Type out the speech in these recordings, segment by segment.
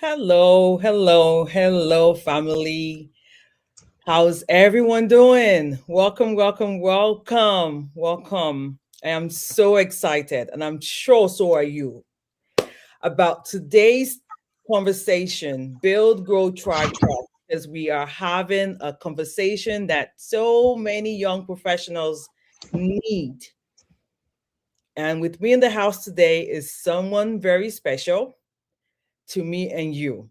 Hello, hello, hello, family. How's everyone doing? Welcome, welcome, welcome, welcome. I am so excited, and I'm sure so are you, about today's conversation Build, Grow, Thrive, Trust, because we are having a conversation that so many young professionals need. And with me in the house today is someone very special to me and you.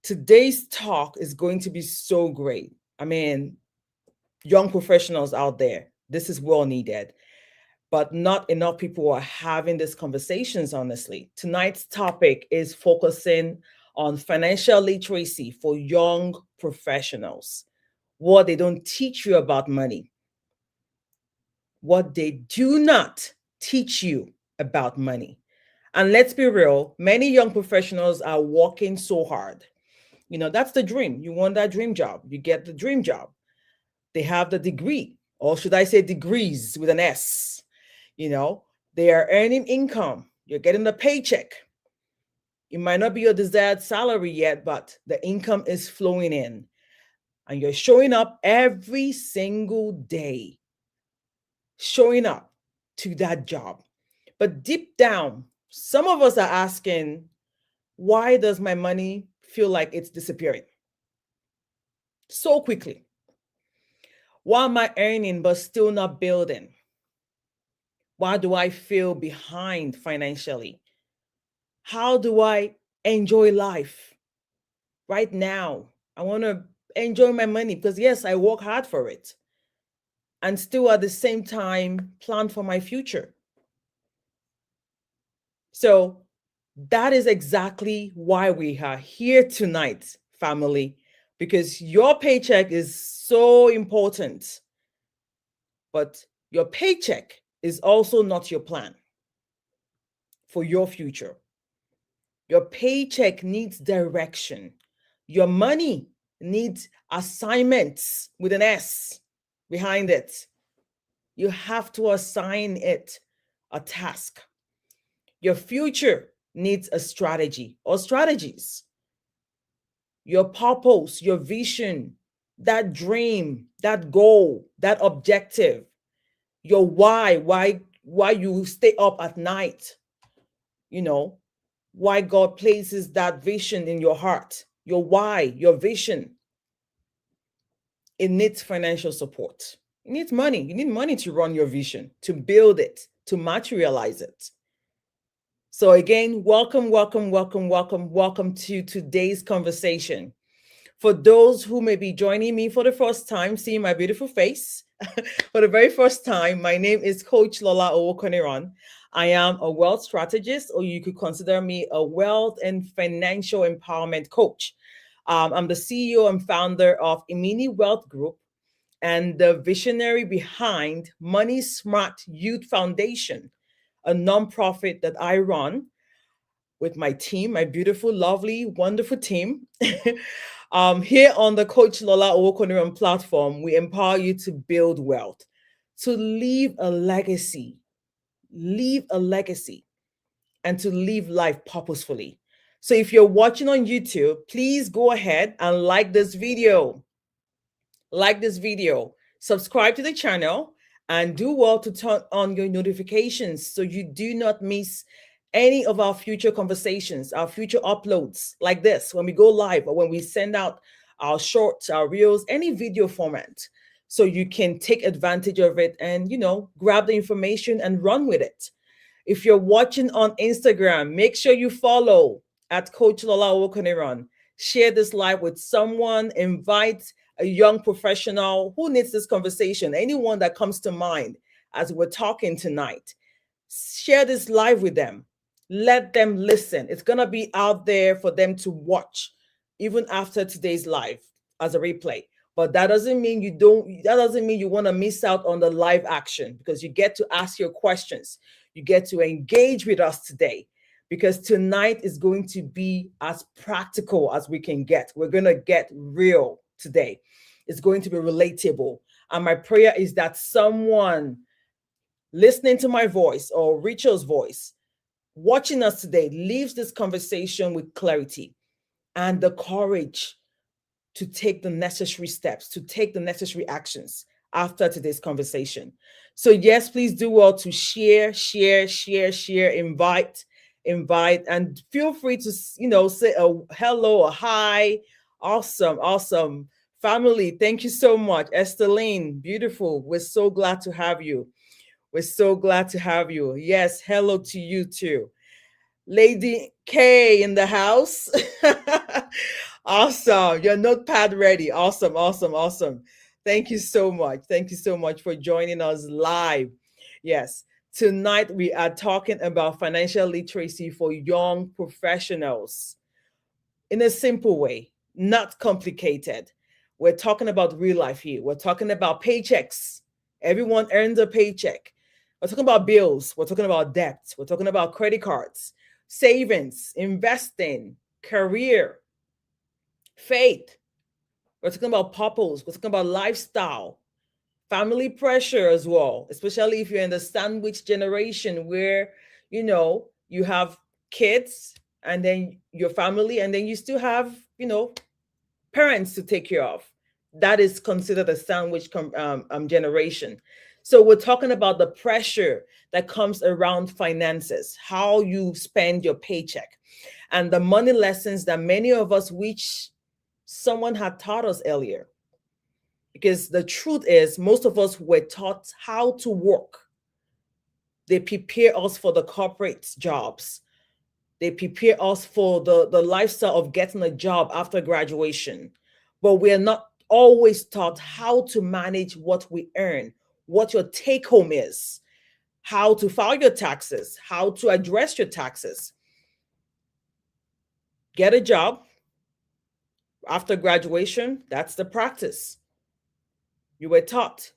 Today's talk is going to be so great. I mean, young professionals out there, this is well needed, but not enough people are having these conversations, honestly. Tonight's topic is focusing on financial literacy for young professionals. What they don't teach you about money, what they do not teach you about money. And let's be real, many young professionals are working so hard. That's the dream. You want that dream job, you get the dream job. They have the degree, or should I say degrees with an S. You know, they are earning income. You're getting the paycheck. It might not be your desired salary yet, but the income is flowing in. And you're showing up every single day, showing up to that job. But deep down, some of us are asking, why does my money feel like it's disappearing so quickly? Why am I earning but still not building? Why do I feel behind financially? How do I enjoy life right now? I want to enjoy my money because, yes, I work hard for it and still at the same time plan for my future. So, that is exactly why we are here tonight, family, because your paycheck is so important, but your paycheck is also not your plan for your future. Your paycheck needs direction. Your money needs assignments with an S behind it. You have to assign it a task. Your future needs a strategy or strategies. Your purpose, your vision, that dream, that goal, that objective, your why you stay up at night, you know, why God places that vision in your heart, your why, your vision. It needs financial support. It needs money. You need money to run your vision, to build it, to materialize it. So, again, welcome, welcome, welcome, welcome, welcome to today's conversation. For those who may be joining me for the first time, seeing my beautiful face for the very first time, my name is Coach Lola Owokoniran. I am a wealth strategist, or you could consider me a wealth and financial empowerment coach. I'm the CEO and founder of Imini Wealth Group and the visionary behind Money Smart Youth Foundation, a nonprofit that I run with my team, my beautiful, lovely, wonderful team. Here on the Coach Lola Owokoniran platform, we empower you to build wealth, to leave a legacy, and to live life purposefully. So if you're watching on YouTube, please go ahead and like this video. Like this video, subscribe to the channel, and do well to turn on your notifications so you do not miss any of our future conversations, our future uploads like this, when we go live or when we send out our shorts, our reels, any video format. So you can take advantage of it and, grab the information and run with it. If you're watching on Instagram, make sure you follow at Coach Lola Owokoniran. Share this live with someone, invite a young professional who needs this conversation, anyone that comes to mind as we're talking tonight. Share this live with them. Let them listen. It's going to be out there for them to watch, even after today's live as a replay. But that doesn't mean you want to miss out on the live action, because you get to ask your questions. You get to engage with us today, because tonight is going to be as practical as we can get. We're going to get real today. It's going to be relatable. And my prayer is that someone listening to my voice or Richel's voice watching us today leaves this conversation with clarity and the courage to take the necessary steps, to take the necessary actions after today's conversation. So, yes, please do well to share, share, share, share, invite, invite, and feel free to, say a hello, a hi. Awesome, awesome. Family, thank you so much. Esteline, beautiful. We're so glad to have you. We're so glad to have you. Yes, hello to you too. Lady K in the house. Awesome. Your notepad ready. Awesome, awesome, awesome. Thank you so much. Thank you so much for joining us live. Yes, tonight we are talking about financial literacy for young professionals in a simple way, not complicated. We're talking about real life here. We're talking about paychecks. Everyone earns a paycheck. We're talking about bills. We're talking about debt. We're talking about credit cards, savings, investing, career, faith. We're talking about purpose. We're talking about lifestyle, family pressure as well, especially if you're in the sandwich generation where, you have kids and then your family, and then you still have, parents to take care of. That is considered a sandwich generation. So we're talking about the pressure that comes around finances, how you spend your paycheck, and the money lessons that many of us wish someone had taught us earlier. Because the truth is, most of us were taught how to work. They prepare us for the corporate jobs. They prepare us for the lifestyle of getting a job after graduation. But we are not always taught how to manage what we earn, what your take home is, how to file your taxes, how to address your taxes. Get a job after graduation, that's the practice. You were taught.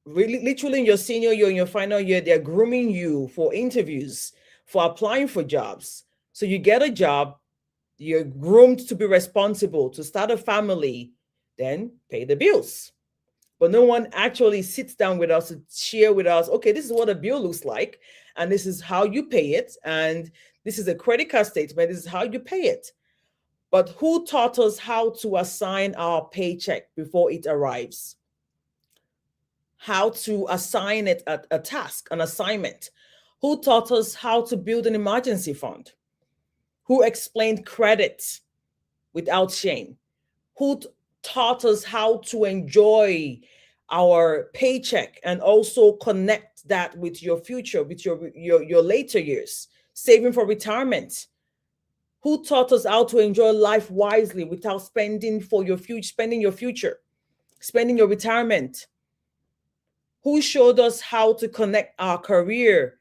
Really, literally in your senior year, in your final year, they're grooming you for interviews, for applying for jobs. So you get a job, you're groomed to be responsible, to start a family, then pay the bills. But no one actually sits down with us to share with us, okay, this is what a bill looks like, and this is how you pay it, and this is a credit card statement, this is how you pay it. But who taught us how to assign our paycheck before it arrives? How to assign it a task, an assignment? Who taught us how to build an emergency fund? Who explained credit without shame? Who taught us how to enjoy our paycheck and also connect that with your future, with your later years, saving for retirement? Who taught us how to enjoy life wisely without spending for your future, spending your retirement? Who showed us how to connect our career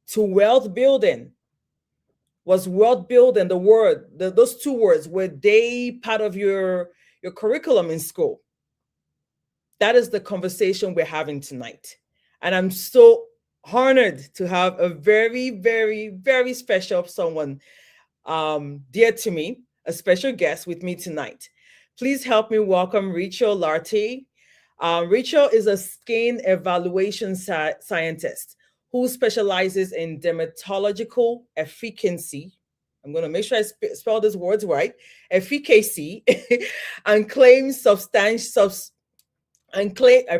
to wealth building? Was wealth building the word, those two words, were they part of your curriculum in school? That is the conversation we're having tonight. And I'm so honored to have a very, very, very special someone dear to me, a special guest with me tonight. Please help me welcome Richel Lartey. Richel is a skin evaluation scientist who specializes in dermatological efficacy. I'm going to make sure I spell these words right. Efficacy and claims I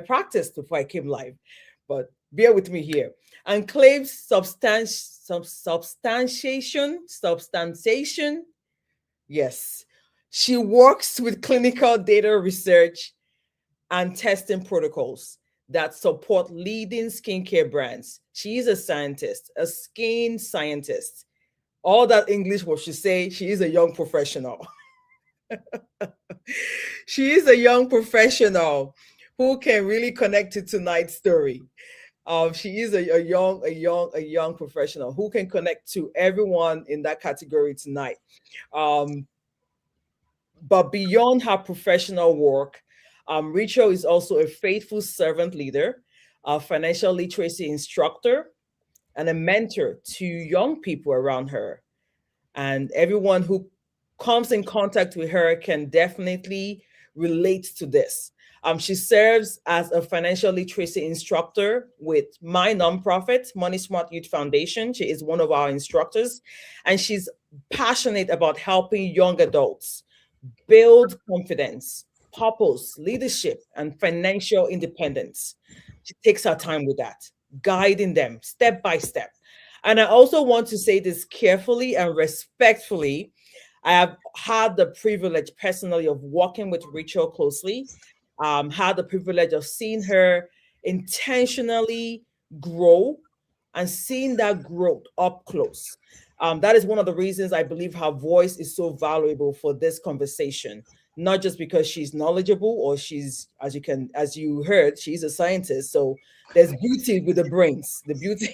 practiced before I came live, but bear with me here. And claims substantiation. Yes. She works with clinical data research and testing protocols that support leading skincare brands. She is a scientist, a skin scientist. All that English was she say, she is a young professional. She is a young professional who can really connect to tonight's story. She is a young professional who can connect to everyone in that category tonight. Um, but beyond her professional work, Richel is also a faithful servant leader, a financial literacy instructor, and a mentor to young people around her. And everyone who comes in contact with her can definitely relate to this. She serves as a financial literacy instructor with my nonprofit, Money Smart Youth Foundation. She is one of our instructors, and she's passionate about helping young adults build confidence, purpose, leadership, and financial independence. She takes her time with that, guiding them step by step. And I also want to say this carefully and respectfully. I have had the privilege personally of working with Rachel closely, had the privilege of seeing her intentionally grow and seeing that growth up close. That is one of the reasons I believe her voice is so valuable for this conversation. Not just because she's knowledgeable or she's, as you heard, she's a scientist. So there's beauty with the brains, the beauty,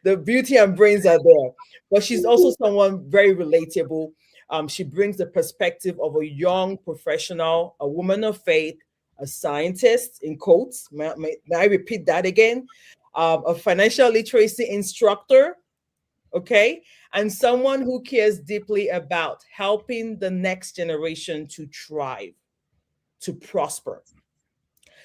the beauty and brains are there. But she's also someone very relatable. She brings the perspective of a young professional, a woman of faith, a scientist, in quotes. May I repeat that again? A financial literacy instructor, okay, and someone who cares deeply about helping the next generation to thrive, to prosper.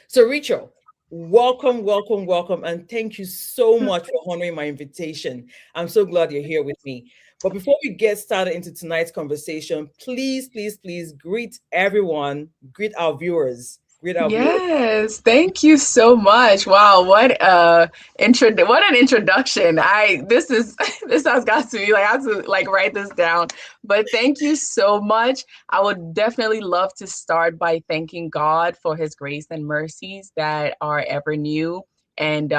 So, Rachel, welcome, welcome, welcome, and thank you so much for honoring my invitation. I'm so glad you're here with me. But before we get started into tonight's conversation, please, please, please greet everyone, greet our viewers, greet our viewers. Yes, thank you so much. Wow, what an introduction. I this is this has got to be like I have to like write this down. But thank you so much. I would definitely love to start by thanking God for his grace and mercies that are ever new, and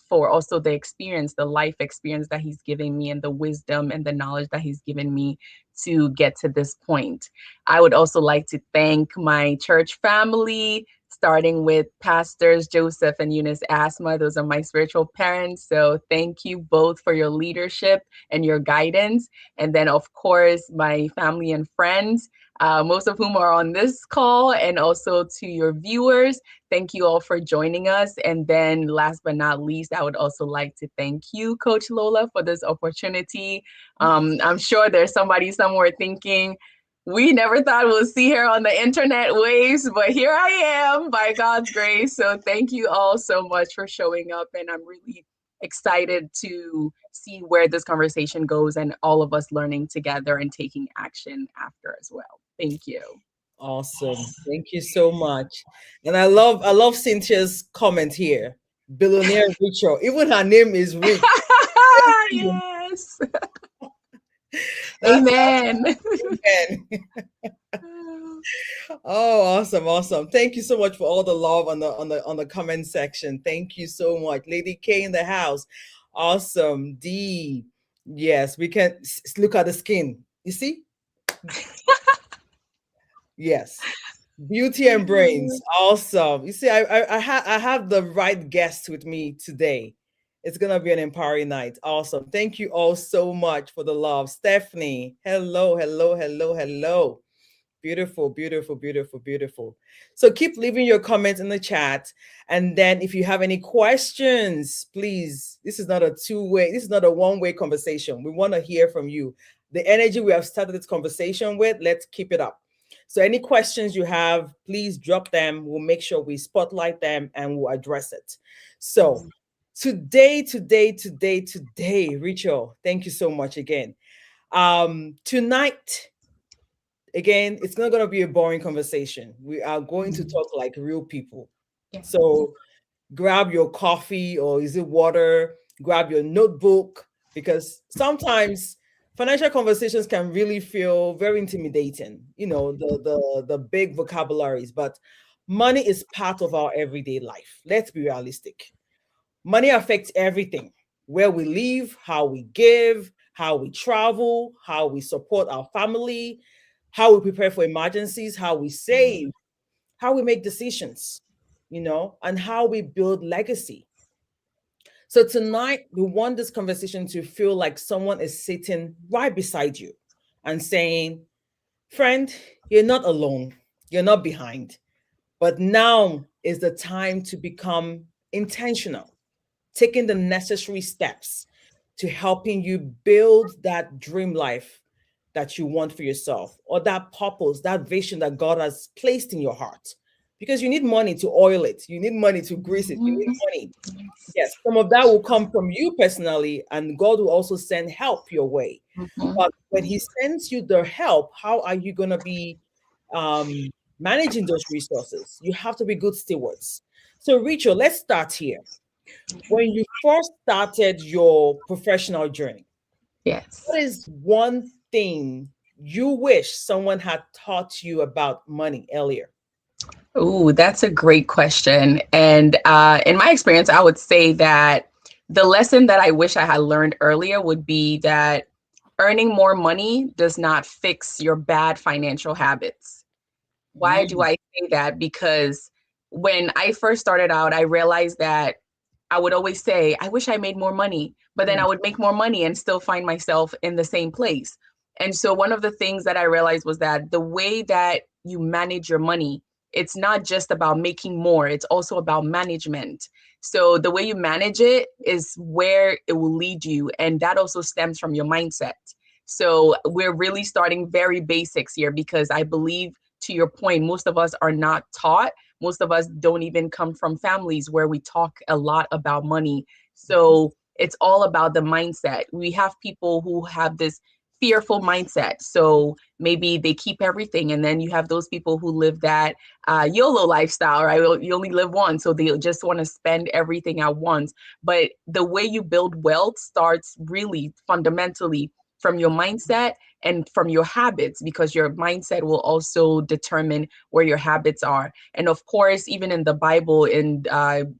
for also the experience, the life experience that he's giving me, and the wisdom and the knowledge that he's given me to get to this point. I would also like to thank my church family, starting with Pastors Joseph and Eunice Asma. Those are my spiritual parents. So thank you both for your leadership and your guidance. And then, of course, my family and friends, most of whom are on this call, and also to your viewers. Thank you all for joining us. And then, last but not least, I would also like to thank you, Coach Lola, for this opportunity. I'm sure there's somebody somewhere thinking, we never thought we'll see her on the internet waves, but here I am by God's grace. So thank you all so much for showing up. And I'm really excited to see where this conversation goes and all of us learning together and taking action after as well. Thank you. Awesome. Thank you so much. And I love Cynthia's comment here. Billionaire Rachel. Even her name is rich. Thank you. Yes. That's Amen. awesome. Oh, awesome, awesome. Thank you so much for all the love on the comment section. Thank you so much. Lady K in the house. Awesome. D. Yes, we can look at the skin. You see? Yes. Beauty and brains. Awesome. You see, I have the right guest with me today. It's gonna be an empowering night. Awesome. Thank you all so much for the love. Stephanie. Hello, hello, hello, hello. Beautiful, beautiful, beautiful, beautiful. So keep leaving your comments in the chat. And then if you have any questions, please, this is not a two-way, this is not a one-way conversation. We want to hear from you. The energy we have started this conversation with, let's keep it up. So any questions you have, please drop them. We'll make sure we spotlight them and we'll address it. So today, Rachel, thank you so much again. Tonight, again, it's not going to be a boring conversation. We are going to talk like real people. Yeah. So grab your coffee or is it water? Grab your notebook because sometimes financial conversations can really feel very intimidating. You know, the big vocabularies, but money is part of our everyday life. Let's be realistic. Money affects everything: where we live, how we give, how we travel, how we support our family, how we prepare for emergencies, how we save, how we make decisions, and how we build legacy. So tonight, we want this conversation to feel like someone is sitting right beside you and saying, friend, you're not alone, you're not behind, but now is the time to become intentional, taking the necessary steps to helping you build that dream life that you want for yourself, or that purpose, that vision that God has placed in your heart. because you need money to oil it, you need money to grease it, you need Mhm. money. Yes, some of that will come from you personally, and God will also send help your way. Mhm. But when He sends you the help, how are you going to be um, managing those resources? You have to be good stewards. So, Rachel, let's start here. When you first started your professional journey, Yes. what is one thing you wish someone had taught you about money earlier? Ooh, that's a great question. And in my experience, I would say that the lesson that I wish I had learned earlier would be that earning more money does not fix your bad financial habits. Why do Mm, I say that? Because when I first started out, I realized that I would always say, I wish I made more money, but then I mm, would make more money and still find myself in the same place. And so one of the things that I realized was that the way that you manage your money, it's not just about making more, it's also about management. So the way you manage it is where it will lead you. And that also stems from your mindset. So we're really starting very basics here because I believe, to your point, most of us are not taught. Most of us don't even come from families where we talk a lot about money. So it's all about the mindset. We have people who have this fearful mindset. So maybe they keep everything. And then you have those people who live that YOLO lifestyle, right? You only live once. So they just want to spend everything at once. But the way you build wealth starts really fundamentally from your mindset and from your habits, because your mindset will also determine where your habits are. And of course, even in the Bible, in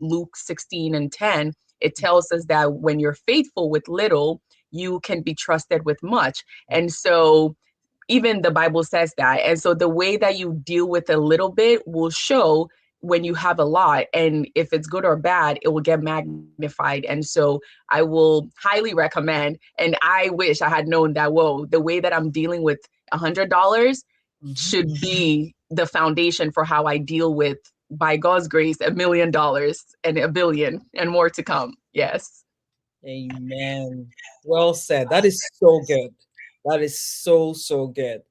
Luke 16 and 10, it tells us that when you're faithful with little, you can be trusted with much. And so even the Bible says that. And so the way that you deal with a little bit will show when you have a lot. And if it's good or bad, it will get magnified. And so I will highly recommend, and I wish I had known that, whoa, the way that I'm dealing with $100 mhm. should be the foundation for how I deal with, by God's grace, $1 million and a billion and more to come. Yes. Amen. Well said. That is so good. That is so, so good.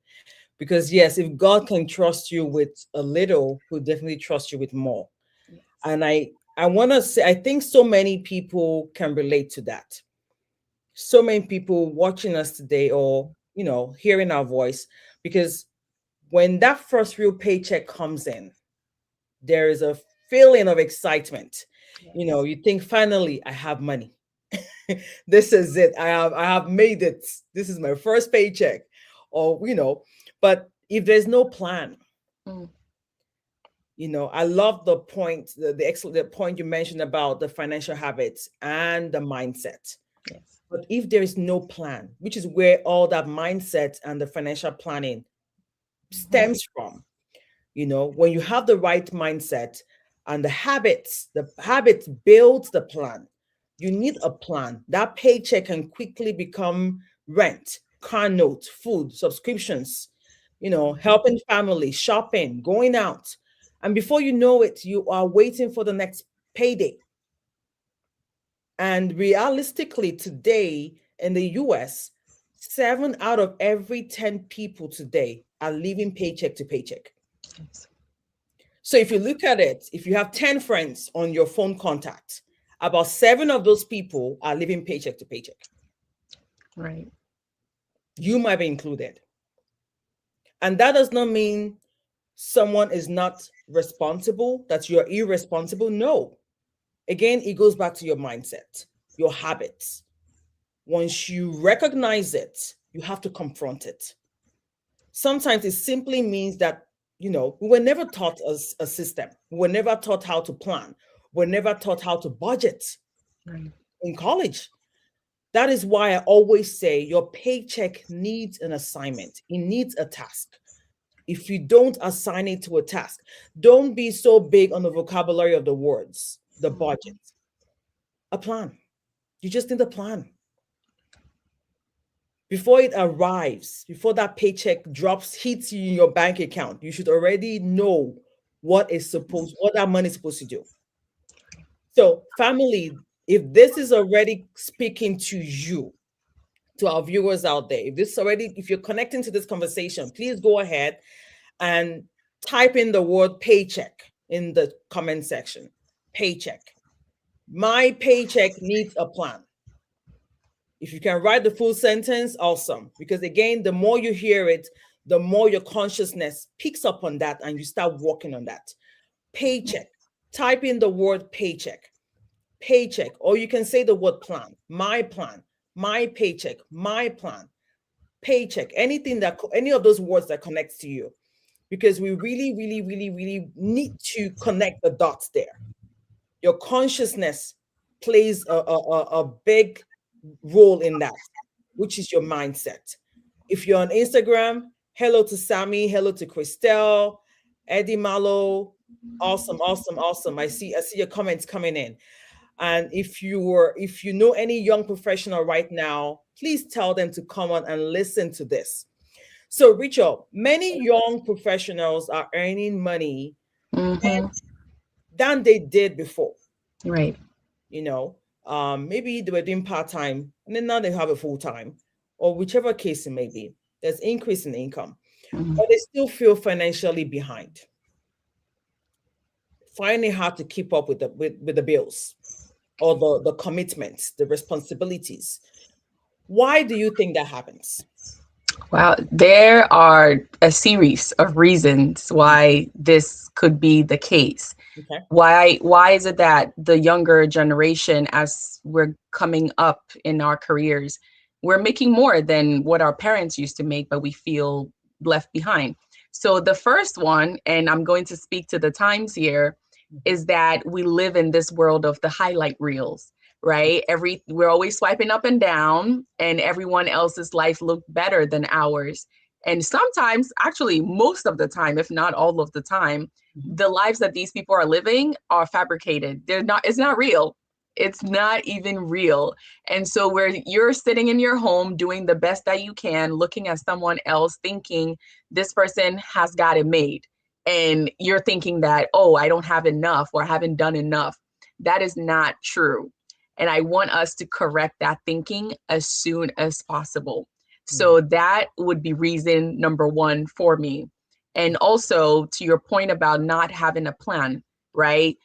Because, yes, if God can trust you with a little, He'll definitely trust you with more. Yes. And I want to say, I think so many people can relate to that. So many people watching us today, or, hearing our voice, because when that first real paycheck comes in, there is a feeling of excitement. Yes. You think, finally, I have money. This is it. I have made it. This is my first paycheck. Or, but if there's no plan, Mm, I love the point, the excellent the point you mentioned about the financial habits and the mindset. yes. But if there is no plan, which is where all that mindset and the financial planning Mhm. stems from, when you have the right mindset and the habits builds the plan. You need a plan. That paycheck can quickly become rent, car note, food, subscriptions, helping family, shopping, going out. And before you know it, you are waiting for the next payday. And realistically, today in the US, 7 out of every 10 people today are living paycheck to paycheck. Yes. So if you look at it, if you have 10 friends on your phone contact, about 7 of those people are living paycheck to paycheck. Right. You might be included. And that does not mean someone is not responsible, that you're irresponsible. No. Again, it goes back to your mindset, your habits. Once you recognize it, you have to confront it. Sometimes it simply means that, we were never taught a system. We were never taught how to plan. We're never taught how to budget Right. in college. That is why I always say your paycheck needs an assignment, it needs a task. If you don't assign it to a task, don't be so big on the vocabulary of the words, the budget, a plan. You just need a plan. Before it arrives, before that paycheck drops, hits you in your bank account, you should already know what that money is supposed to do. So, family, if this is already speaking to you, to our viewers out there, if you're connecting to this conversation, please go ahead and type in the word paycheck. in the comment section. Paycheck. My paycheck needs a plan. If you can write the full sentence, awesome. Because again, the more you hear it, the more your consciousness picks up on that and you start working on that. Paycheck. Type in the word paycheck. Paycheck. Or you can say the word plan. My plan. My paycheck. My plan. Paycheck. Anything that, any of those words that connects to you. Because we really, really, really, really need to connect the dots there. Your consciousness plays a big role in that, which is your mindset. If you're on Instagram, hello to Sammy, hello to Christelle, Eddie Malo. Awesome, awesome, awesome. I see your comments coming in. And if you know any young professional right now, please tell them to come on and listen to this. So, Richel, many young professionals are earning money Mm-hmm. than they did before. Right. You know, maybe they were doing part-time and then now they have a full-time, or whichever case it may be. There's increase in income, Mm-hmm. but they still feel financially behind, finding it hard to keep up with the bills or the commitments, the responsibilities. Why do you think that happens? Wow, there are a series of reasons why this could be the case. Okay. Why is it that the younger generation, as we're coming up in our careers, we're making more than what our parents used to make, but we feel left behind? So the first one, and I'm going to speak to the times here, is that we live in this world of the highlight reels, right? We're always swiping up and down, and everyone else's life looked better than ours. And sometimes, actually most of the time, if not all of the time, the lives that these people are living are fabricated. It's not real. It's not even real. And so where you're sitting in your home doing the best that you can, looking at someone else thinking this person has got it made. And you're thinking that, oh, I don't have enough or haven't done enough. That is not true. And I want us to correct that thinking as soon as possible. So that would be reason number one for me. And also to your point about not having a plan, right?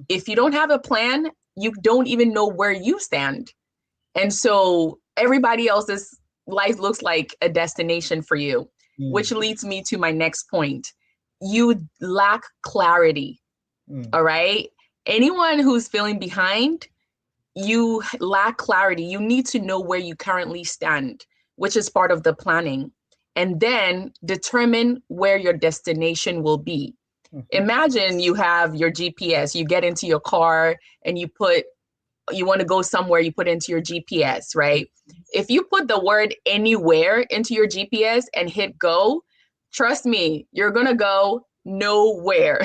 If you don't have a plan, you don't even know where you stand. And so everybody else's life looks like a destination for you, which leads me to my next point. You lack clarity. All right. Anyone who's feeling behind, you lack clarity. You need to know where you currently stand, which is part of the planning, and then determine where your destination will be. Imagine you have your GPS, you get into your car and you want to go somewhere, you put into your GPS, right? If you put the word anywhere into your GPS and hit go, trust me, you're going to go nowhere.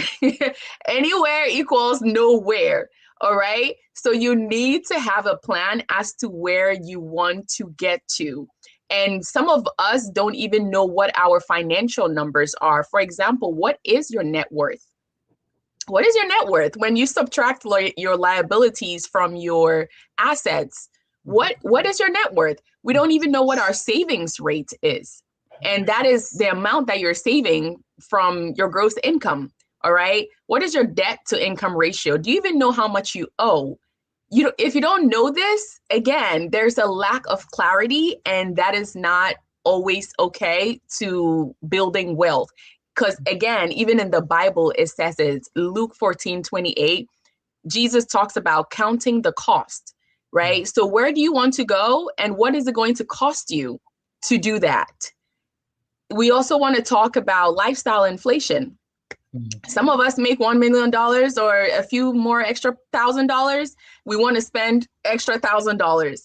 Anywhere equals nowhere. All right. So you need to have a plan as to where you want to get to. And some of us don't even know what our financial numbers are. For example, what is your net worth? What is your net worth? When you subtract your liabilities from your assets, what is your net worth? We don't even know what our savings rate is. And that is the amount that you're saving from your gross income. All right. What is your debt to income ratio? Do you even know how much you owe? If you don't know this, again, there's a lack of clarity, and that is not always okay to building wealth. Because again, even in the Bible, it says it's Luke 14:28, Jesus talks about counting the cost, right? So where do you want to go, and what is it going to cost you to do that? We also want to talk about lifestyle inflation. Some of us make $1 million or a few more extra $1,000. We want to spend extra $1,000.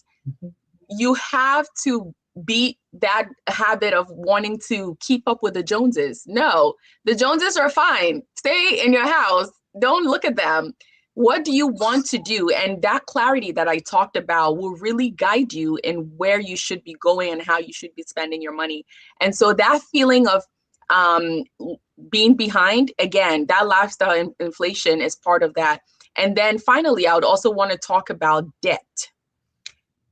You have to beat that habit of wanting to keep up with the Joneses. No, the Joneses are fine. Stay in your house. Don't look at them. What do you want to do? And that clarity that I talked about will really guide you in where you should be going and how you should be spending your money. And so that feeling of being behind, again, that lifestyle inflation is part of that. And then finally, I would also want to talk about debt.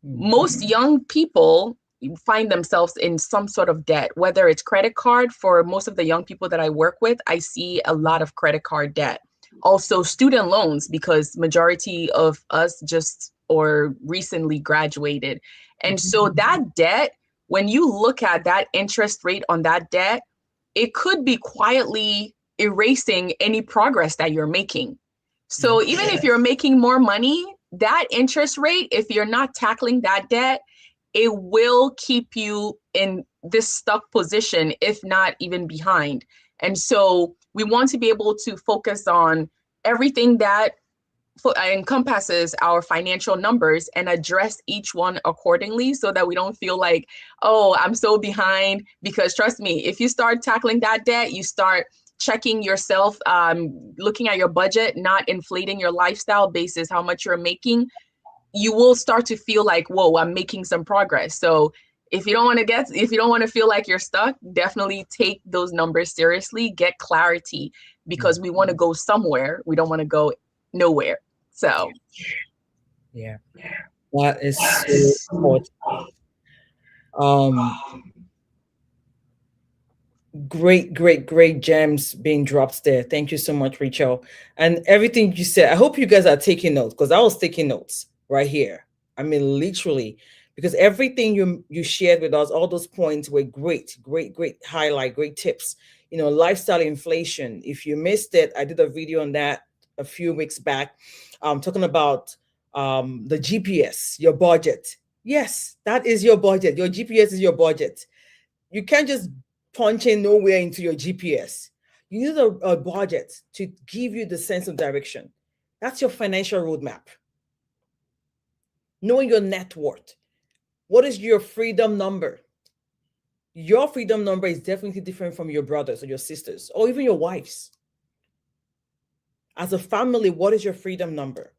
Most young people find themselves in some sort of debt, whether it's credit card. For most of the young people that I work with, I see a lot of credit card debt. Also student loans, because majority of us just or recently graduated. And so that debt, when you look at that interest rate on that debt, it could be quietly erasing any progress that you're making. Yeah. So even if you're making more money, that interest rate, if you're not tackling that debt, it will keep you in this stuck position, if not even behind. And so we want to be able to focus on everything that encompasses our financial numbers and address each one accordingly, so that we don't feel like, oh, I'm so behind. Because trust me, if you start tackling that debt, you start checking yourself, looking at your budget, not inflating your lifestyle basis how much you're making, you will start to feel like, whoa, I'm making some progress. So if you don't want to feel like you're stuck, definitely take those numbers seriously, get clarity, because we want to go somewhere. We don't want to go nowhere. So Yeah. That is so important. Um, great gems being dropped there. Thank you so much, Rachel. And everything you said, I hope you guys are taking notes, because I was taking notes right here. I mean, literally, because everything you shared with us, all those points were great highlight, great tips. Lifestyle inflation. If you missed it, I did a video on that a few weeks back, talking about the GPS, your budget. Yes, that is your budget. Your GPS is your budget. You can't just punch in nowhere into your GPS. You need a budget to give you the sense of direction. That's your financial roadmap. Knowing your net worth. What is your freedom number? Your freedom number is definitely different from your brothers or your sisters or even your wives. As a family, what is your freedom number?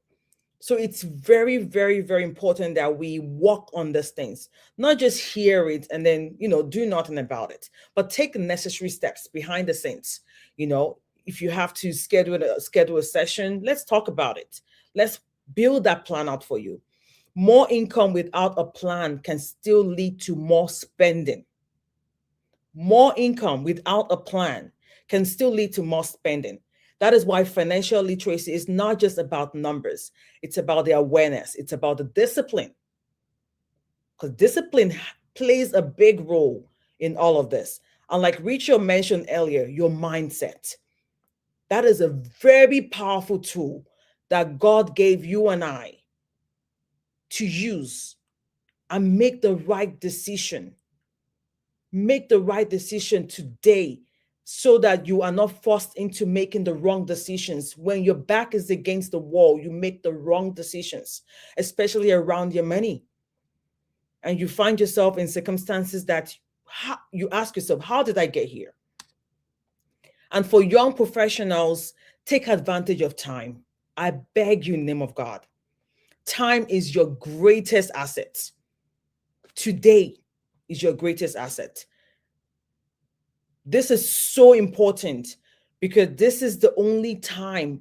So it's very, very, very important that we work on these things, not just hear it and then, do nothing about it, but take necessary steps behind the scenes. If you have to schedule a session, let's talk about it. Let's build that plan out for you. More income without a plan can still lead to more spending. More income without a plan can still lead to more spending. That is why financial literacy is not just about numbers. It's about the awareness. It's about the discipline. Because discipline plays a big role in all of this. And like Richel mentioned earlier, your mindset. That is a very powerful tool that God gave you and I to use and make the right decision. Make the right decision today, so that you are not forced into making the wrong decisions. When your back is against the wall, you make the wrong decisions, especially around your money. And you find yourself in circumstances that you ask yourself, how did I get here? And for young professionals, take advantage of time. I beg you in the name of God. Time is your greatest asset. Today is your greatest asset. This is so important, because this is the only time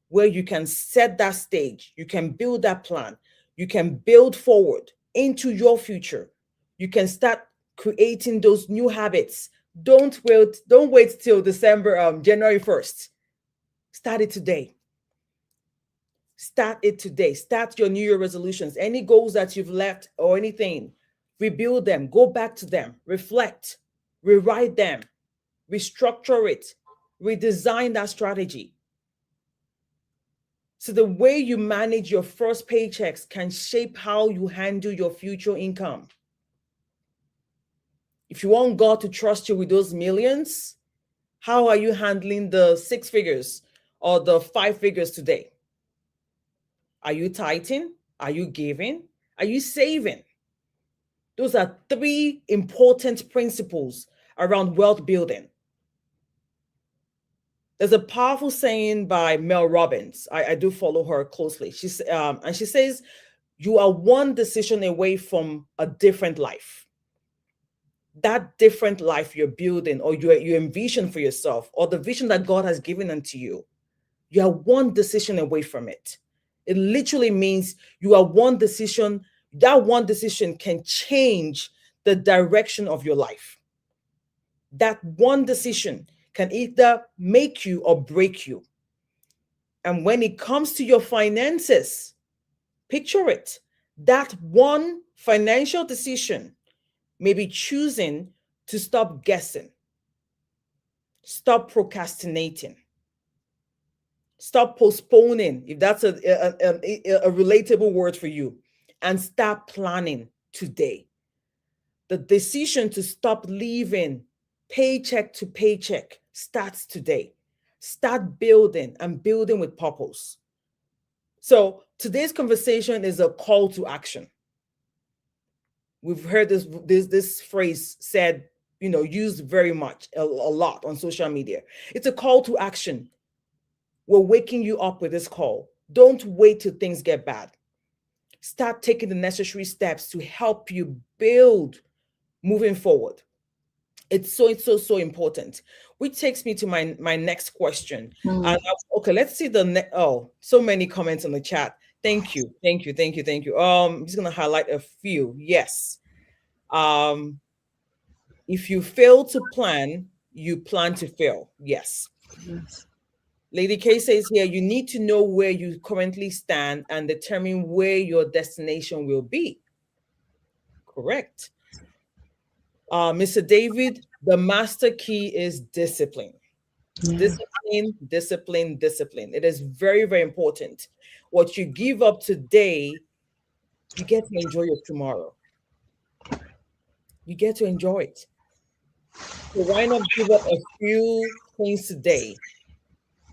where you can set that stage, you can build that plan, you can build forward into your future. You can start creating those new habits. Don't wait till January 1st. Start it today. Start it today. Start your New Year resolutions. Any goals that you've left or anything, rebuild them, go back to them, reflect, rewrite them, restructure it, redesign that strategy. So the way you manage your first paychecks can shape how you handle your future income. If you want God to trust you with those millions, how are you handling the 6 figures or the 5 figures today? Are you tithing? Are you giving? Are you saving? Those are 3 important principles around wealth building. There's a powerful saying by Mel Robbins. I do follow her closely. She says, you are one decision away from a different life. That different life you're building, or you envision for yourself, or the vision that God has given unto you, you are one decision away from it. It literally means you are one decision. That one decision can change the direction of your life. That one decision can either make you or break you. And when it comes to your finances, picture it. That one financial decision may be choosing to stop guessing, stop procrastinating, stop postponing, if that's a relatable word for you, and start planning today. The decision to stop living paycheck to paycheck starts today. Start building and building with purpose. So today's conversation is a call to action. We've heard this phrase said, used very much a lot on social media. It's a call to action. We're waking you up with this call. Don't wait till things get bad. Start taking the necessary steps to help you build moving forward. It's so important. Which takes me to my next question. Okay, let's see so many comments on the chat. Thank you. I'm just gonna highlight a few. Yes. If you fail to plan, you plan to fail. Yes. Lady K says here, you need to know where you currently stand and determine where your destination will be. Correct. Mr. David, the master key is discipline. Yeah. Discipline. It is very, very important. What you give up today, you get to enjoy it tomorrow. You get to enjoy it. So why not give up a few things today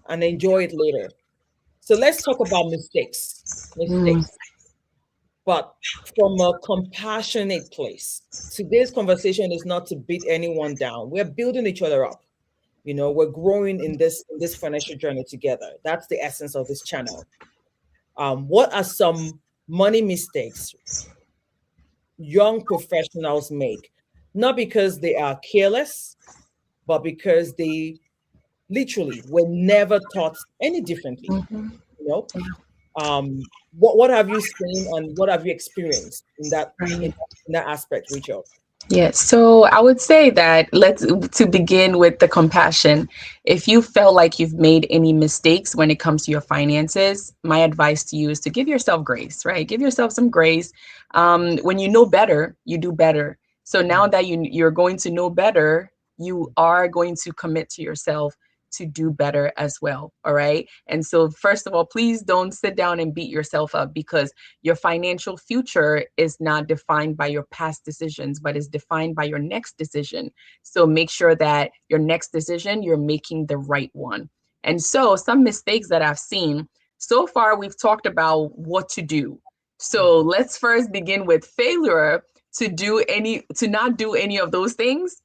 and enjoy it later? So let's talk about mistakes. But from a compassionate place. Today's conversation is not to beat anyone down. We're building each other up. We're growing in this financial journey together. That's the essence of this channel. What are some money mistakes young professionals make? Not because they are careless, but because they literally were never taught any differently. What have you seen and what have you experienced in that aspect, Richel? Yes. So I would say that to begin with the compassion. If you felt like you've made any mistakes when it comes to your finances, my advice to you is to give yourself grace, right? Give yourself some grace. When you know better, you do better. So now that you're going to know better, you are going to commit to yourself to do better as well. All right. And so first of all, please don't sit down and beat yourself up, because your financial future is not defined by your past decisions, but is defined by your next decision. So make sure that your next decision, you're making the right one. And so some mistakes that I've seen so far, we've talked about what to do. So let's first begin with failure to not do any of those things.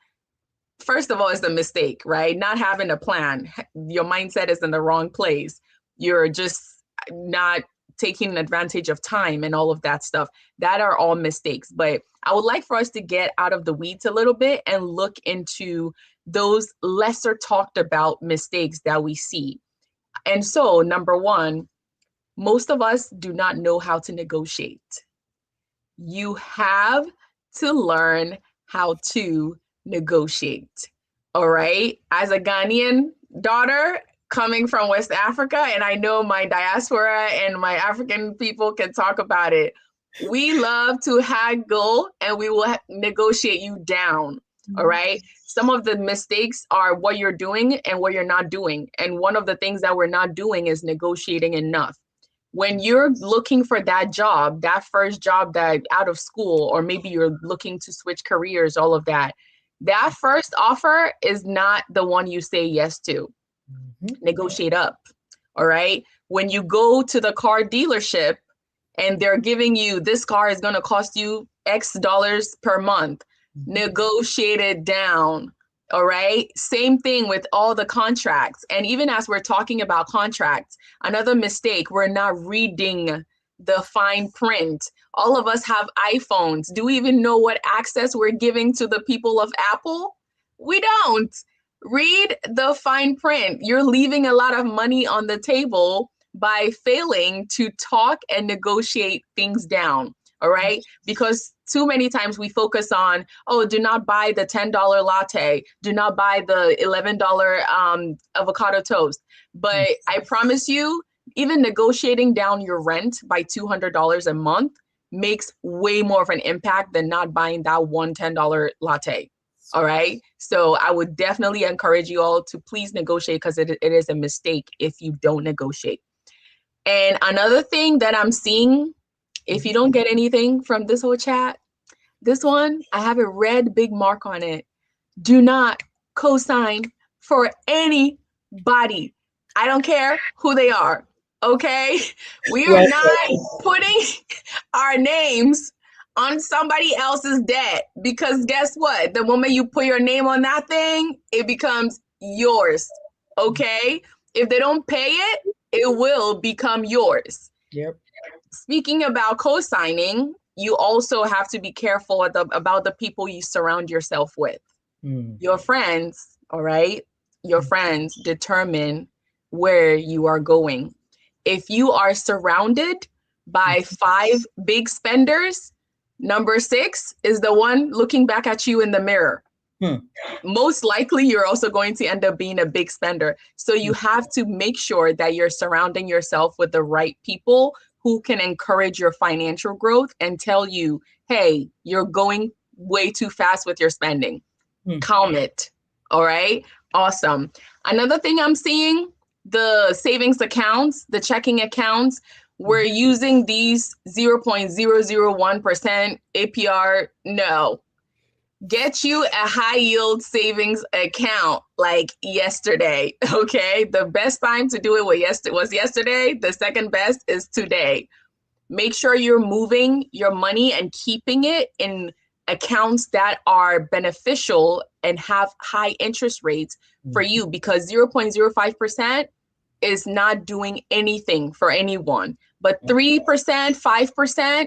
First of all, it's a mistake, right? Not having a plan. Your mindset is in the wrong place. You're just not taking advantage of time and all of that stuff. That are all mistakes. But I would like for us to get out of the weeds a little bit and look into those lesser talked about mistakes that we see. And so, number one, most of us do not know how to negotiate. You have to learn how to negotiate. All right. As a Ghanaian daughter coming from West Africa, and I know my diaspora and my African people can talk about it, we love to haggle and we will negotiate you down. All right. Some of the mistakes are what you're doing and what you're not doing. And one of the things that we're not doing is negotiating enough. When you're looking for that job, that first job that out of school, or maybe you're looking to switch careers, all of that, that first offer is not the one you say yes to. Negotiate up. All right. When you go to the car dealership and they're giving you, this car is going to cost you X dollars per month, negotiate it down. All right. Same thing with all the contracts. And even as we're talking about contracts, another mistake, we're not reading the fine print. All of us have iPhones. Do we even know what access we're giving to the people of Apple? We don't. Read the fine print. You're leaving a lot of money on the table by failing to talk and negotiate things down. All right. Because too many times we focus on, oh, do not buy the $10 latte. Do not buy the $11 avocado toast. But I promise you, Even negotiating down your rent by $200 a month makes way more of an impact than not buying that one $10 latte. All right. So I would definitely encourage you all to please negotiate, because it is a mistake if you don't negotiate. And another thing that I'm seeing, if you don't get anything from this whole chat, this one, I have a red big mark on it. Do not co-sign for anybody. I don't care who they are. Okay? We are Well, not putting our names on somebody else's debt, because guess what? The moment you put your name on that thing, it becomes yours. Okay? If they don't pay it, it will become yours. yep. Speaking about co-signing, you also have to be careful about the people you surround yourself with. Mm. Your friends, all right? Your friends determine where you are going. If you are surrounded by 5 big spenders, number 6 is the one looking back at you in the mirror. Hmm. Most likely, you're also going to end up being a big spender. So you have to make sure that you're surrounding yourself with the right people who can encourage your financial growth and tell you, hey, you're going way too fast with your spending. Calm it. All right. Awesome. Another thing I'm seeing, the savings accounts, the checking accounts, we're using these 0.001% APR. No. Get you a high yield savings account like yesterday. Okay. The best time to do it was yesterday. The second best is today. Make sure you're moving your money and keeping it in accounts that are beneficial and have high interest rates for you, because 0.05% is not doing anything for anyone. But 3%, 5%,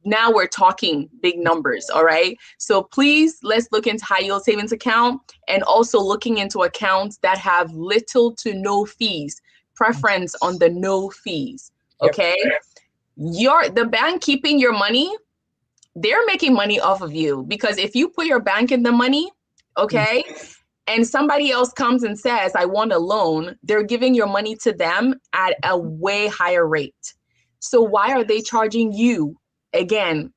now we're talking big numbers. All right. So please, let's look into high yield savings account, and also looking into accounts that have little to no fees, preference on the no fees. Okay. The bank keeping your money, they're making money off of you, because if you put your bank in the money, okay, and somebody else comes and says, I want a loan, they're giving your money to them at a way higher rate. So why are they charging you again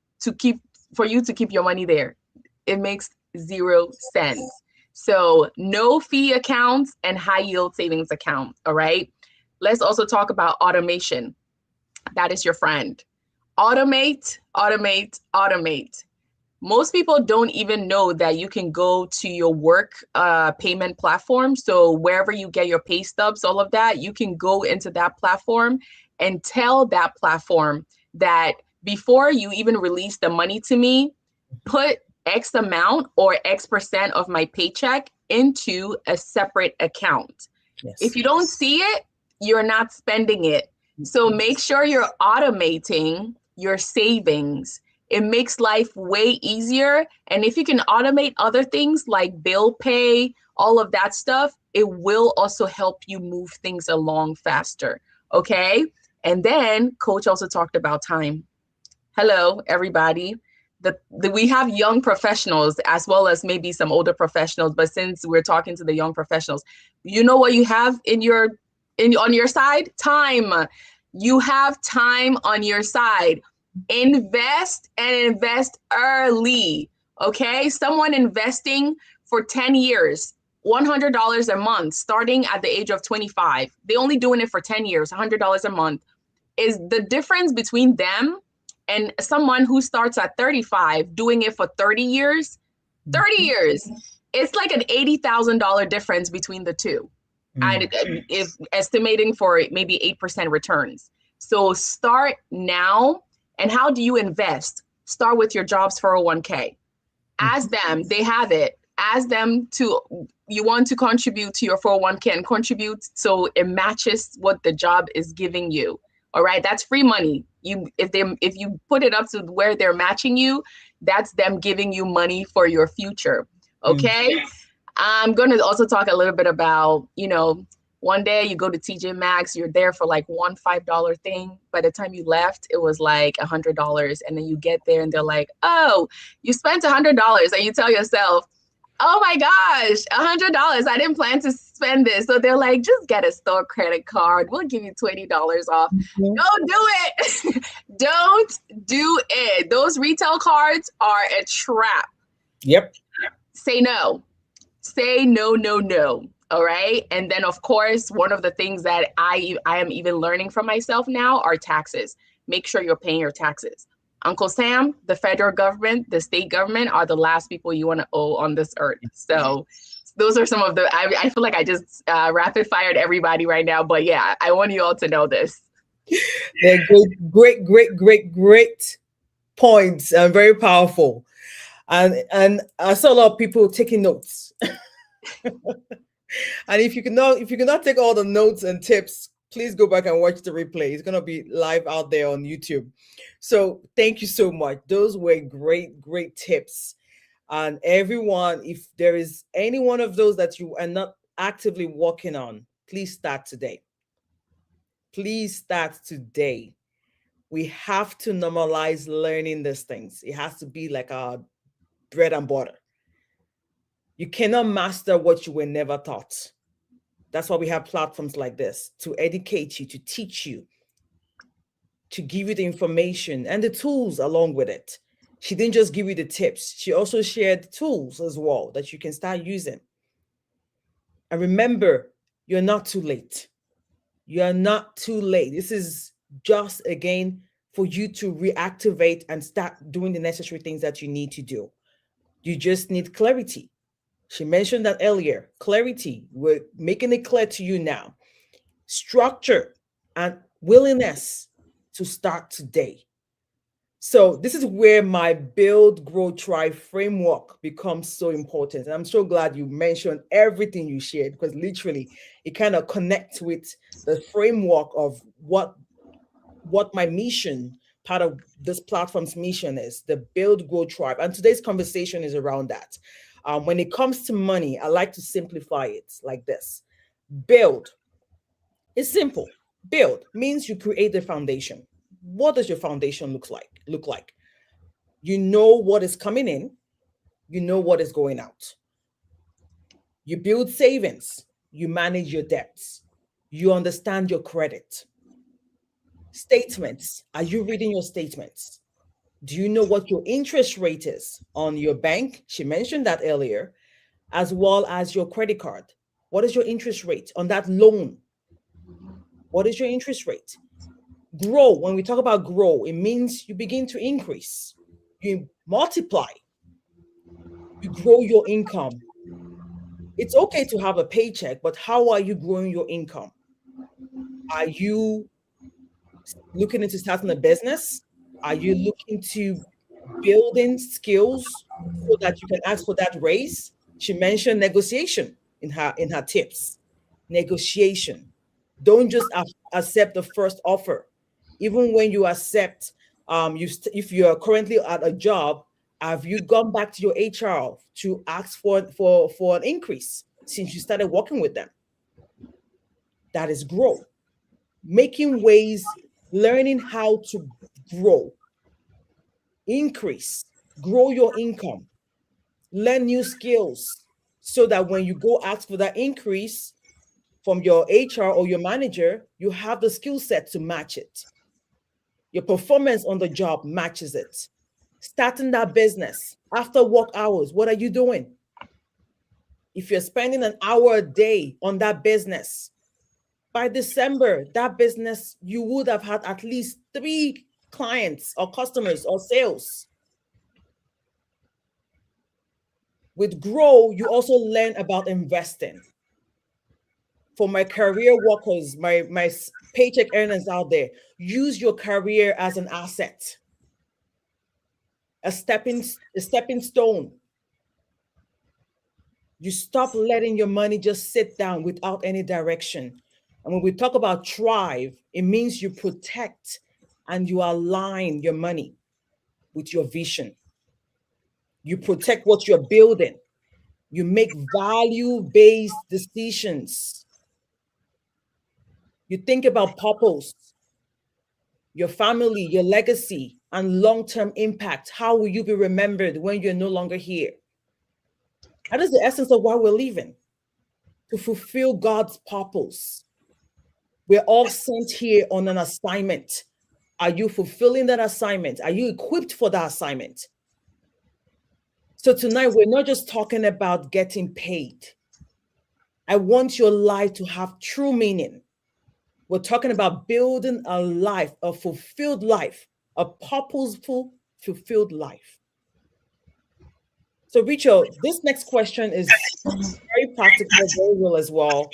for you to keep your money there? It makes 0 sense. So no fee accounts and high yield savings account. All right. Let's also talk about automation. That is your friend. Automate, automate, automate. Most people don't even know that you can go to your work payment platform. So wherever you get your pay stubs, all of that, you can go into that platform and tell that platform that before you even release the money to me, put X amount or X% of my paycheck into a separate account. Yes. If you don't see it, you're not spending it. So make sure you're automating your savings. It makes life way easier. And if you can automate other things like bill pay, all of that stuff, it will also help you move things along faster. Okay. And then Coach also talked about time. Hello, everybody. We have young professionals as well as maybe some older professionals. But since we're talking to the young professionals, you know what you have on your side? Time. You have time on your side. Invest and invest early. Okay. Someone investing for 10 years, $100 a month, starting at the age of 25. They're only doing it for 10 years, $100 a month. Is the difference between them and someone who starts at 35 doing it for 30 years? 30 years. It's like an $80,000 difference between the two. If estimating for maybe 8% returns. So start now. And how do you invest? Start with your job's 401k. Ask them, they have it. Ask them you want to contribute to your 401k and contribute so it matches what the job is giving you. All right, that's free money. If you put it up to where they're matching you, that's them giving you money for your future. Okay. I'm going to also talk a little bit about, one day you go to TJ Maxx, you're there for like one $5 thing. By the time you left, it was like $100. And then you get there and they're like, oh, you spent $100. And you tell yourself, Oh my gosh, $100. I didn't plan to spend this. So they're like, just get a store credit card. We'll give you $20 off. Mhm. Don't do it. Don't do it. Those retail cards are a trap. Yep. Say no. Say no, no, no. All right. And then of course, one of the things that I am even learning from myself now are taxes. Make sure you're paying your taxes. Uncle Sam, the federal government, the state government are the last people you want to owe on this earth. So those are some of the I feel like I just rapid fired everybody right now. But yeah, I want you all to know this. They're great points and very powerful. And I saw a lot of people taking notes. And if you cannot take all the notes and tips, please go back and watch the replay. It's gonna be live out there on YouTube. So thank you so much. Those were great tips. And everyone, if there is any one of those that you are not actively working on, please start today. Please start today. We have to normalize learning these things. It has to be like our bread and butter. You cannot master what you were never taught. That's why we have platforms like this to educate you, to teach you, to give you the information and the tools along with it. She didn't just give you the tips, she also shared tools as well that you can start using. And remember, you're not too late. You're not too late. This is just again for you to reactivate and start doing the necessary things that you need to do. You just need clarity. She mentioned that earlier. Clarity, we're making it clear to you now. Structure and willingness to start today. So this is where my build, grow, try framework becomes so important. And I'm so glad you mentioned everything you shared because literally it kind of connects with the framework of what my mission, part of this platform's mission is the build, grow, tribe. And today's conversation is around that. When it comes to money, I like to simplify it like this. Build is simple. Build means you create the foundation. What does your foundation look like? You know what is coming in, you know what is going out. You build savings, you manage your debts, you understand your credit. Statements. Are you reading your statements? Do you know what your interest rate is on your bank? She mentioned that earlier, as well as your credit card. What is your interest rate on that loan? What is your interest rate? Grow. When we talk about grow, it means you begin to increase, you multiply, you grow your income. It's okay to have a paycheck, but how are you growing your income? Are you looking into starting a business? Are you looking to building skills so that you can ask for that raise? She mentioned negotiation in her tips. Negotiation. Don't just accept the first offer. Even when you accept, if you are currently at a job, have you gone back to your HR to ask for an increase since you started working with them? That is grow. Making ways, learning how to grow, increase, grow your income, learn new skills so that when you go ask for that increase from your HR or your manager, you have the skill set to match it. Your performance on the job matches it. Starting that business after work hours, what are you doing? If you're spending an hour a day on that business, by December, that business, you would have had at least 3 clients or customers or sales. With Grow, you also learn about investing. For my career workers, my paycheck earners out there, use your career as an asset, a stepping stone. You stop letting your money just sit down without any direction. And when we talk about thrive, it means you protect and you align your money with your vision. You protect what you're building. You make value-based decisions. You think about purpose, your family, your legacy, and long term impact. How will you be remembered when you're no longer here? That is the essence of why we're living, to fulfill God's purpose. We're all sent here on an assignment. Are you fulfilling that assignment? Are you equipped for that assignment? So tonight, we're not just talking about getting paid. I want your life to have true meaning. We're talking about building a life, a fulfilled life, a purposeful, fulfilled life. So, Richel, this next question is very practical, very real as well.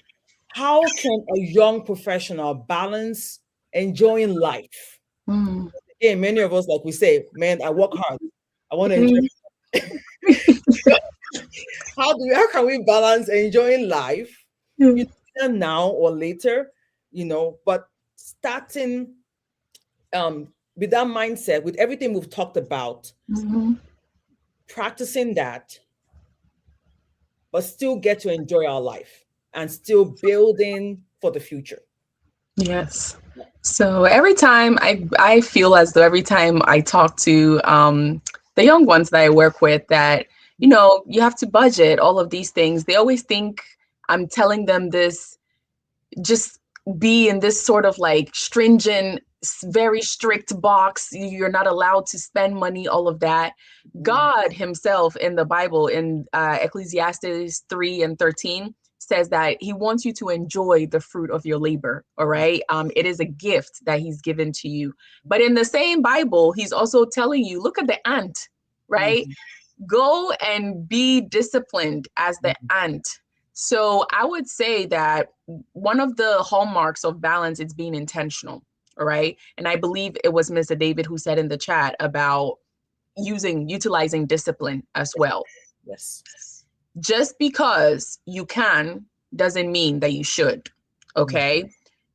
How can a young professional balance enjoying life? Mm. Again, many of us, like we say, man, I work hard. I want to enjoy. Mhm. How can we balance enjoying life, you know, either now or later, but starting with that mindset, with everything we've talked about, Mhm. practicing that, but still get to enjoy our life and still building for the future. Yes. So every time I feel as though every time I talk to the young ones that I work with, that you have to budget all of these things. They always think I'm telling them this, just be in this sort of like stringent, very strict box. You're not allowed to spend money, all of that. Mm, God himself in the Bible, in Ecclesiastes 3:13, says that he wants you to enjoy the fruit of your labor. All right. It is a gift that he's given to you. But in the same Bible, he's also telling you, look at the ant, right? mhm, Go and be disciplined as the mhm, ant. So I would say that one of the hallmarks of balance is being intentional. All right. And I believe it was Mr. David who said in the chat about utilizing discipline as well. yes. Just because you can doesn't mean that you should. Mm, Okay.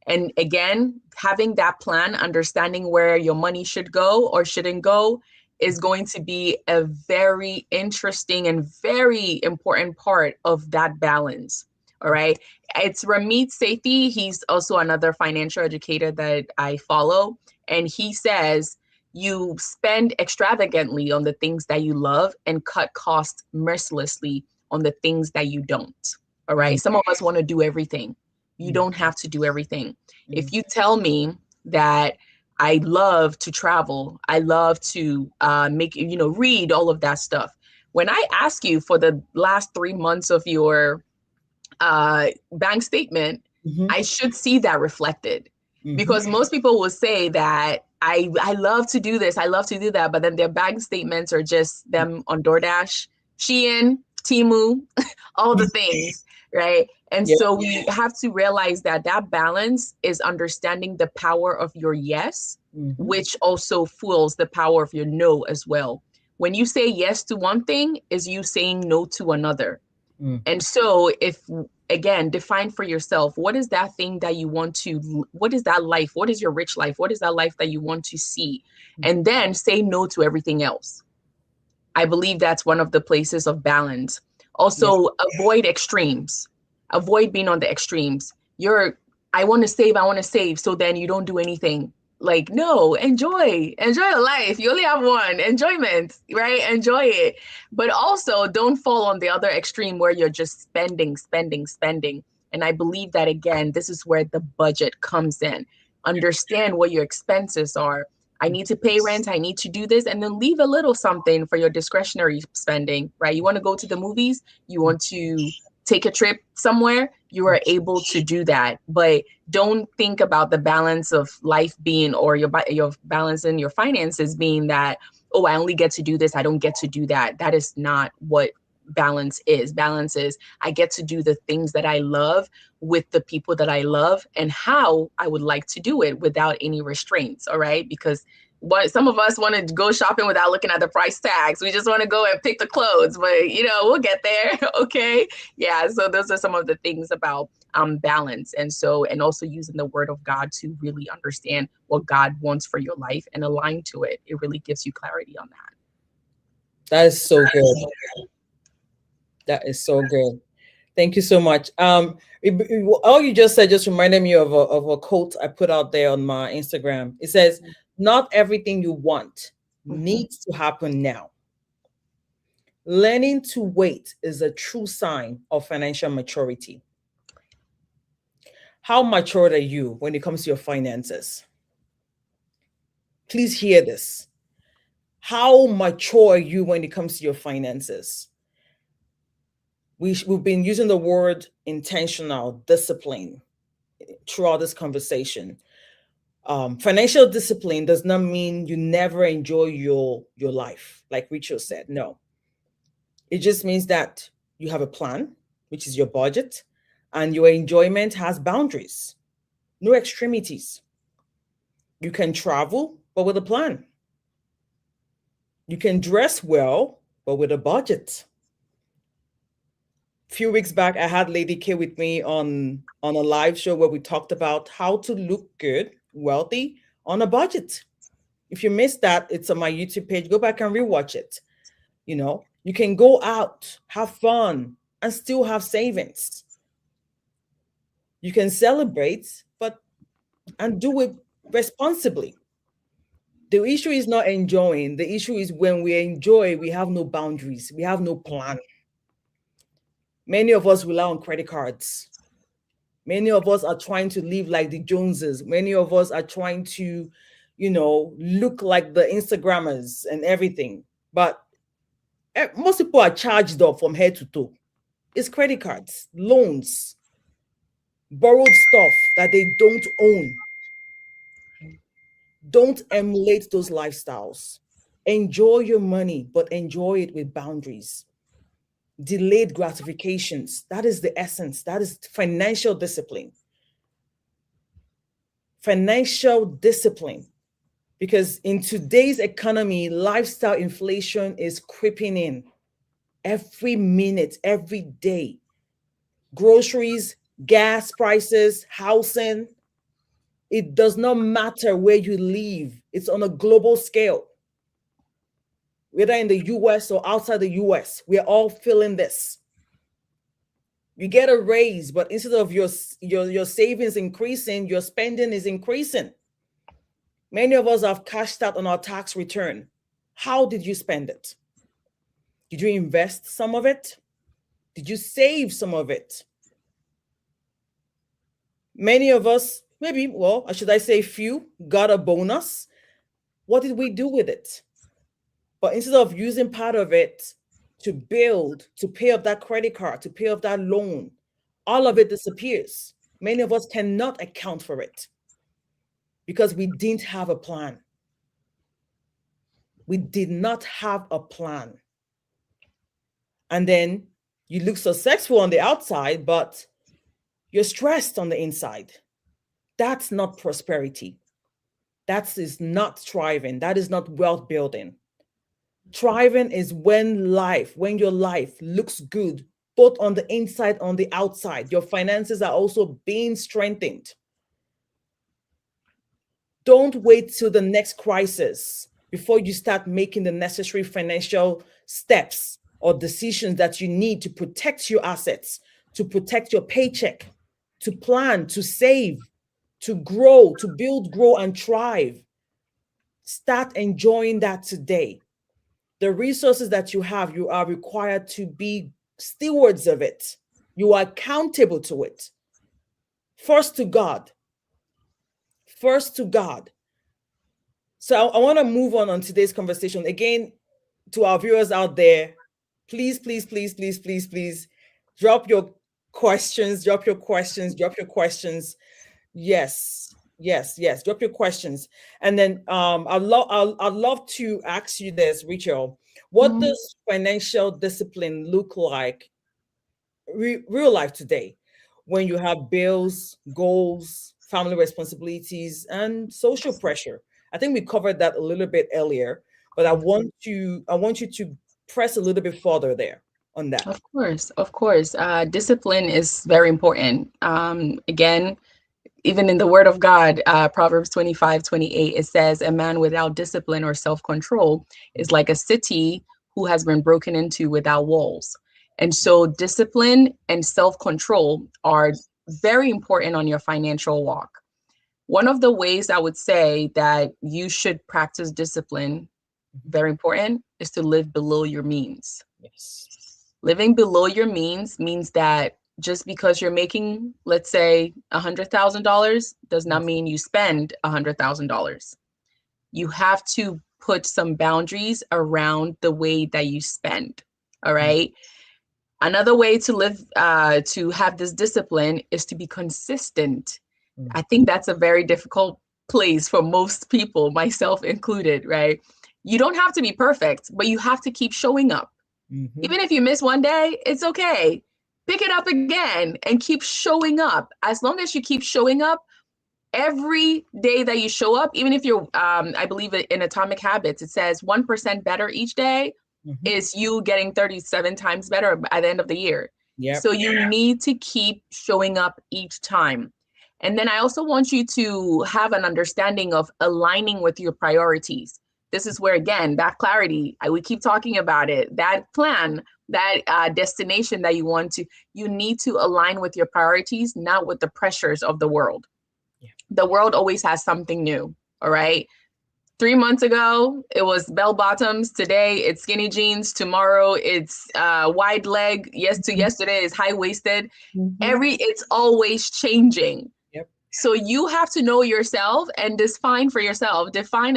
And again, having that plan, understanding where your money should go or shouldn't go, is going to be a very interesting and very important part of that balance. All right. It's Ramit Sethi. He's also another financial educator that I follow. And he says, you spend extravagantly on the things that you love and cut costs mercilessly on the things that you don't. All right. mm, Some of us want to do everything. You mm, don't have to do everything. mm, If you tell me that I love to travel, I love to read all of that stuff. When I ask you for the last 3 months of your bank statement, mhm, I should see that reflected. mhm, Because most people will say that I love to do this, I love to do that, but then their bank statements are just them on DoorDash, Shein, Timu, all the things, right? And yeah. so we have to realize that that balance is understanding the power of your yes, Mhm, which also fuels the power of your no as well. When you say yes to one thing, is you saying no to another. mm, And so, if again, define for yourself, what is that thing that you want to, what is that life? What is your rich life? What is that life that you want to see? mm, And then say no to everything else. I believe that's one of the places of balance. yeah. Also, avoid extremes. Avoid being on the extremes. I want to save, I want to save. So then you don't do anything. Like, no, enjoy life. You only have one. Enjoyment, right? Enjoy it. But also don't fall on the other extreme where you're just spending, spending, spending. And I believe that, again, this is where the budget comes in. Understand what your expenses are. I need to pay rent, I need to do this, and then leave a little something for your discretionary spending, right? You want to go to the movies, you want to take a trip somewhere, you are able to do that. But don't think about the balance of life being, or your balance in your finances being that, oh, I only get to do this, I don't get to do that. That is not what balance is. Balance is, I get to do the things that I love with the people that I love and how I would like to do it without any restraints. All right. Because what some of us want to go shopping without looking at the price tags. We just want to go and pick the clothes, but we'll get there. Okay. Yeah. So those are some of the things about balance. And also using the word of God to really understand what God wants for your life and align to it. It really gives you clarity on that. That is so good. That is so good. Thank you so much. All you just said just reminded me of a quote I put out there on my Instagram. It says, "Not everything you want Mhm. needs to happen now. Learning to wait is a true sign of financial maturity. How matured are you when it comes to your finances? Please hear this. How mature are you when it comes to your finances? We've been using the word intentional, discipline throughout this conversation. Financial discipline does not mean you never enjoy your life, like Richel said. No, it just means that you have a plan, which is your budget, and your enjoyment has boundaries, no extremities. You can travel, but with a plan. You can dress well, but with a budget. A few weeks back, I had Lady K with me on a live show where we talked about how to look good, wealthy on a budget. If you missed that, it's on my YouTube page. Go back and rewatch it. You can go out, have fun, and still have savings. You can celebrate, but and do it responsibly. The issue is not enjoying. The issue is when we enjoy, we have no boundaries, we have no plan. Many of us rely on credit cards. Many of us are trying to live like the Joneses. Many of us are trying to, look like the Instagrammers and everything. But most people are charged up from head to toe. It's credit cards, loans, borrowed stuff that they don't own. Don't emulate those lifestyles. Enjoy your money, but enjoy it with boundaries. Delayed gratifications. That is the essence. That is financial discipline. Financial discipline. Because in today's economy, lifestyle inflation is creeping in every minute, every day. Groceries, gas prices, housing. It does not matter where you live. It's on a global scale. Whether in the US or outside the US, we are all feeling this. You get a raise, but instead of your savings increasing, your spending is increasing. Many of us have cashed out on our tax return. How did you spend it? Did you invest some of it? Did you save some of it? Many of us, maybe, well, should I say few, got a bonus. What did we do with it? But instead of using part of it to build, to pay off that credit card, to pay off that loan, all of it disappears. Many of us cannot account for it because we didn't have a plan. We did not have a plan. And then you look successful on the outside, but you're stressed on the inside. That's not prosperity. That is not thriving. That is not wealth building. Thriving is when your life looks good, both on the inside, on the outside. Your finances are also being strengthened. Don't wait till the next crisis before you start making the necessary financial steps or decisions that you need to protect your assets, to protect your paycheck, to plan, to save, to grow, to build, grow, and thrive. Start enjoying that today. The resources that you have, you are required to be stewards of it. You are accountable to it. First to God. First to God. So I want to move on today's conversation. Again, to our viewers out there, please, please, please, please, please, please drop your questions, drop your questions, drop your questions. Yes, yes, yes. Drop your questions. And then I'd love to ask you this, Richel. What does financial discipline look like real life today when you have bills, goals, family responsibilities, and social pressure? I think we covered that a little bit earlier, but I want you to press a little bit further there on that. Of course, of course. Discipline is very important. Again, even in the word of God, Proverbs 25:28, it says, a man without discipline or self-control is like a city who has been broken into without walls. And so discipline and self-control are very important on your financial walk. One of the ways I would say that you should practice discipline, very important, is to live below your means. Yes. Living below your means that just because you're making, let's say, $100,000 does not mean you spend $100,000. You have to put some boundaries around the way that you spend. All Mm, right. Another way to live, to have this discipline is to be consistent. mm, I think that's a very difficult place for most people, myself included, right? You don't have to be perfect, but you have to keep showing up. mhm. Even if you miss one day, it's okay. Pick it up again and keep showing up. As long as you keep showing up, every day that you show up, even if you're, I believe in Atomic Habits, it says 1% better each day Mhm. is you getting 37 times better by the end of the year. Yep. So you need to keep showing up each time. And then I also want you to have an understanding of aligning with your priorities. This is where, again, that clarity, we keep talking about it, that plan, that destination that you want to, you need to align with your priorities, not with the pressures of the world. Yeah. The world always has something new. All right. 3 months ago, it was bell bottoms. Today, it's skinny jeans. Tomorrow, it's wide leg. Yes, to Mhm. yesterday is high waisted. Mhm. It's always changing. Yep. So you have to know yourself and define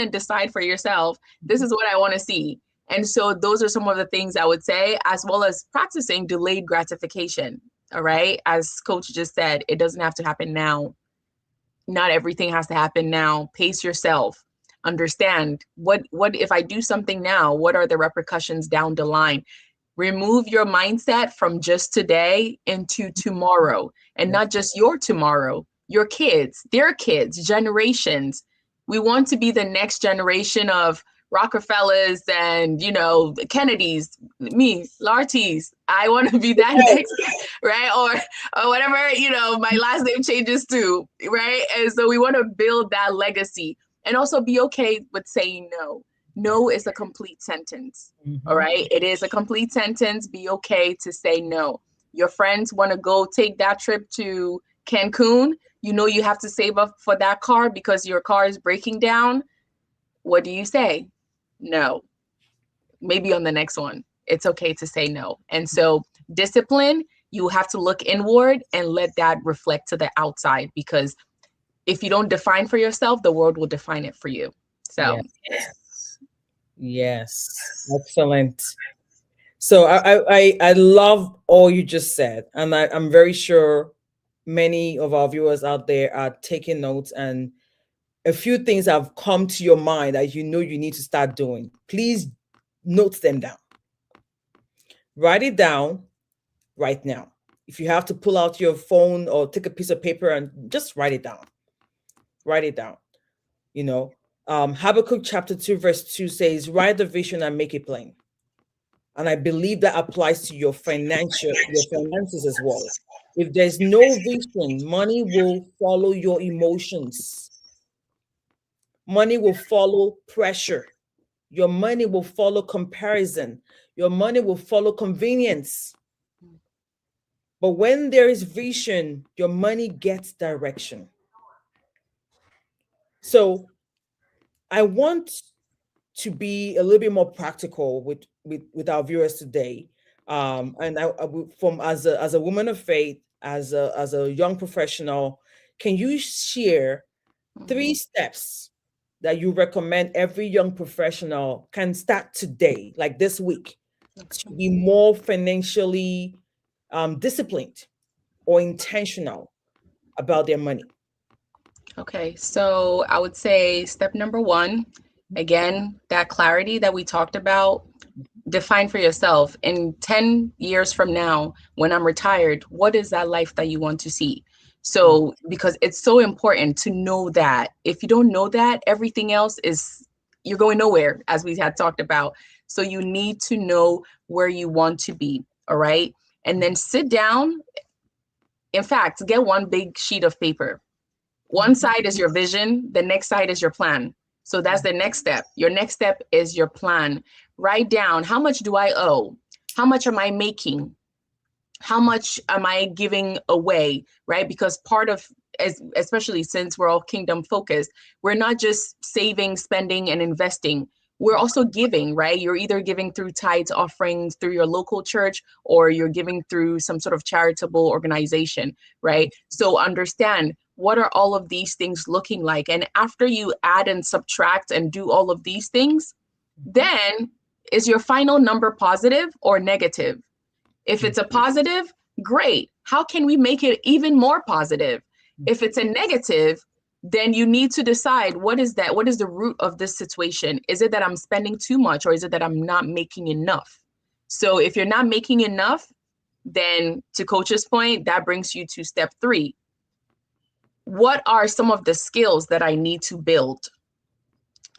and decide for yourself. This Mhm. is what I want to see. And so those are some of the things I would say, as well as practicing delayed gratification. All right. As coach just said, it doesn't have to happen now. Not everything has to happen now. Pace yourself. Understand what if I do something now, what are the repercussions down the line? Remove your mindset from just today into tomorrow, and Yep. not just your tomorrow, your kids, their kids, generations. We want to be the next generation of Rockefellers and, the Kennedys, me, Larteys. I want to be that next, right? Or whatever, my last name changes to, right? And so we want to build that legacy and also be okay with saying no. Yeah. No is a complete sentence. All Mhm. right. It is a complete sentence. Be okay to say no. Your friends want to go take that trip to Cancun. You know you have to save up for that car because your car is breaking down. What do you say? No. Maybe on the next one. It's okay to say no. And so, discipline, you have to look inward and let that reflect to the outside, because if you don't define for yourself, the world will define it for you. So, Yes. Yes. Excellent. So I love all you just said, and I'm very sure many of our viewers out there are taking notes, and a few things have come to your mind that you know you need to start doing. Please note them down. Write it down right now. If you have to pull out your phone or take a piece of paper and just write it down. Write it down. You know, Habakkuk chapter 2, verse 2 says, write the vision and make it plain. And I believe that applies to your finances as well. If there's no vision, money will follow your emotions. Money will follow pressure. Your money will follow comparison. Your money will follow convenience. But when there is vision, your money gets direction. So I want to be a little bit more practical with our viewers today. And from as a woman of faith, as a young professional, can you share three mhm. steps that you recommend every young professional can start today, like this week, to Okay. be more financially disciplined or intentional about their money? Okay, so I would say step number one, again, that clarity that we talked about, define for yourself in 10 years from now, when I'm retired, what is that life that you want to see? So, because it's so important to know that. If you don't know that, everything else is, you're going nowhere, as we had talked about. So, you need to know where you want to be. All right. And then sit down. In fact, get one big sheet of paper. One Mhm. side is your vision, the next side is your plan. So that's the next step. Your next step is your plan. Write down, how much do I owe? How much am I making? How much am I giving away? Right? Because part of, especially since we're all kingdom focused, we're not just saving, spending, and investing. we're also giving, right? You're either giving through tithes, offerings through your local church, or you're giving through some sort of charitable organization, right? So understand, what are all of these things looking like? And after you add and subtract and do all of these things, then is your final number positive or negative? If it's a positive, great. How can we make it even more positive? If it's a negative, then you need to decide, what is that? What is the root of this situation? Is it that I'm spending too much, or is it that I'm not making enough? So if you're not making enough, then to Coach's point, that brings you to step 3. What are some of the skills that I need to build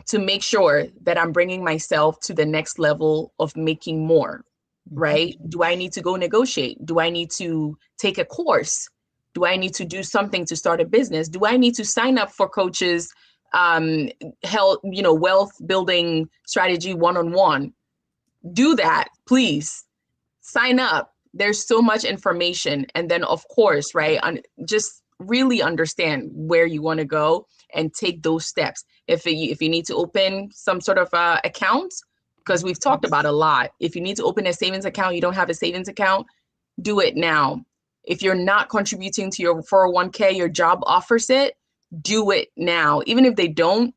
to make sure that I'm bringing myself to the next level of making more? Right? Do I need to go negotiate? Do I need to take a course? Do I need to do something to start a business? Do I need to sign up for Coach's health, wealth building strategy one-on-one? Do that, please. Sign up. There's so much information. And then, of course, right, just really understand where you want to go and take those steps. If you need to open some sort of account, because we've talked about a lot. If you need to open a savings account, you don't have a savings account, do it now. If you're not contributing to your 401k, your job offers it, do it now. Even if they don't,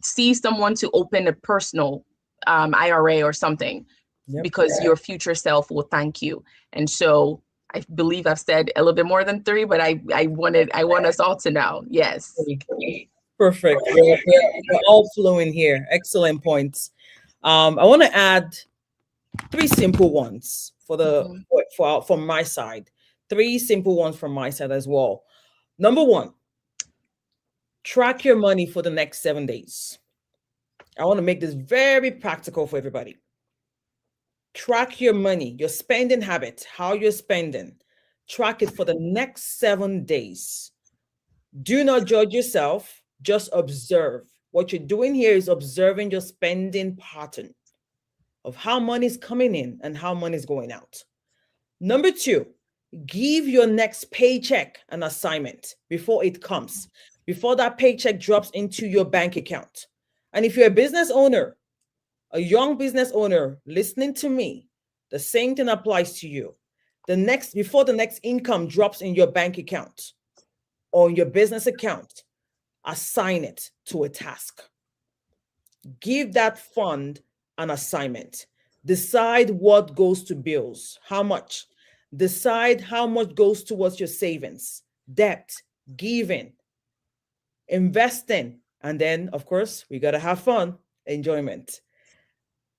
see someone to open a personal IRA or something, because your future self will thank you. And so I believe I've said a little bit more than 3, but I want us all to know. Yes. Perfect. We're all flowing here. Excellent points. I want to add 3 simple ones from my side. 3 simple ones from my side as well. Number 1, track your money for the next 7 days. I want to make this very practical for everybody. Track your money, your spending habits, how you're spending. Track it for the next 7 days. Do not judge yourself, just observe. What you're doing here is observing your spending pattern of how money is coming in and how money is going out. Number 2, give your next paycheck an assignment before it comes, before that paycheck drops into your bank account. And if you're a business owner, a young business owner listening to me, the same thing applies to you. Before the next income drops in your bank account or in your business account, assign it to a task. Give that fund an assignment. Decide what goes to bills, how much. Decide how much goes towards your savings, debt, giving, investing. And then, of course, we got to have fun, enjoyment.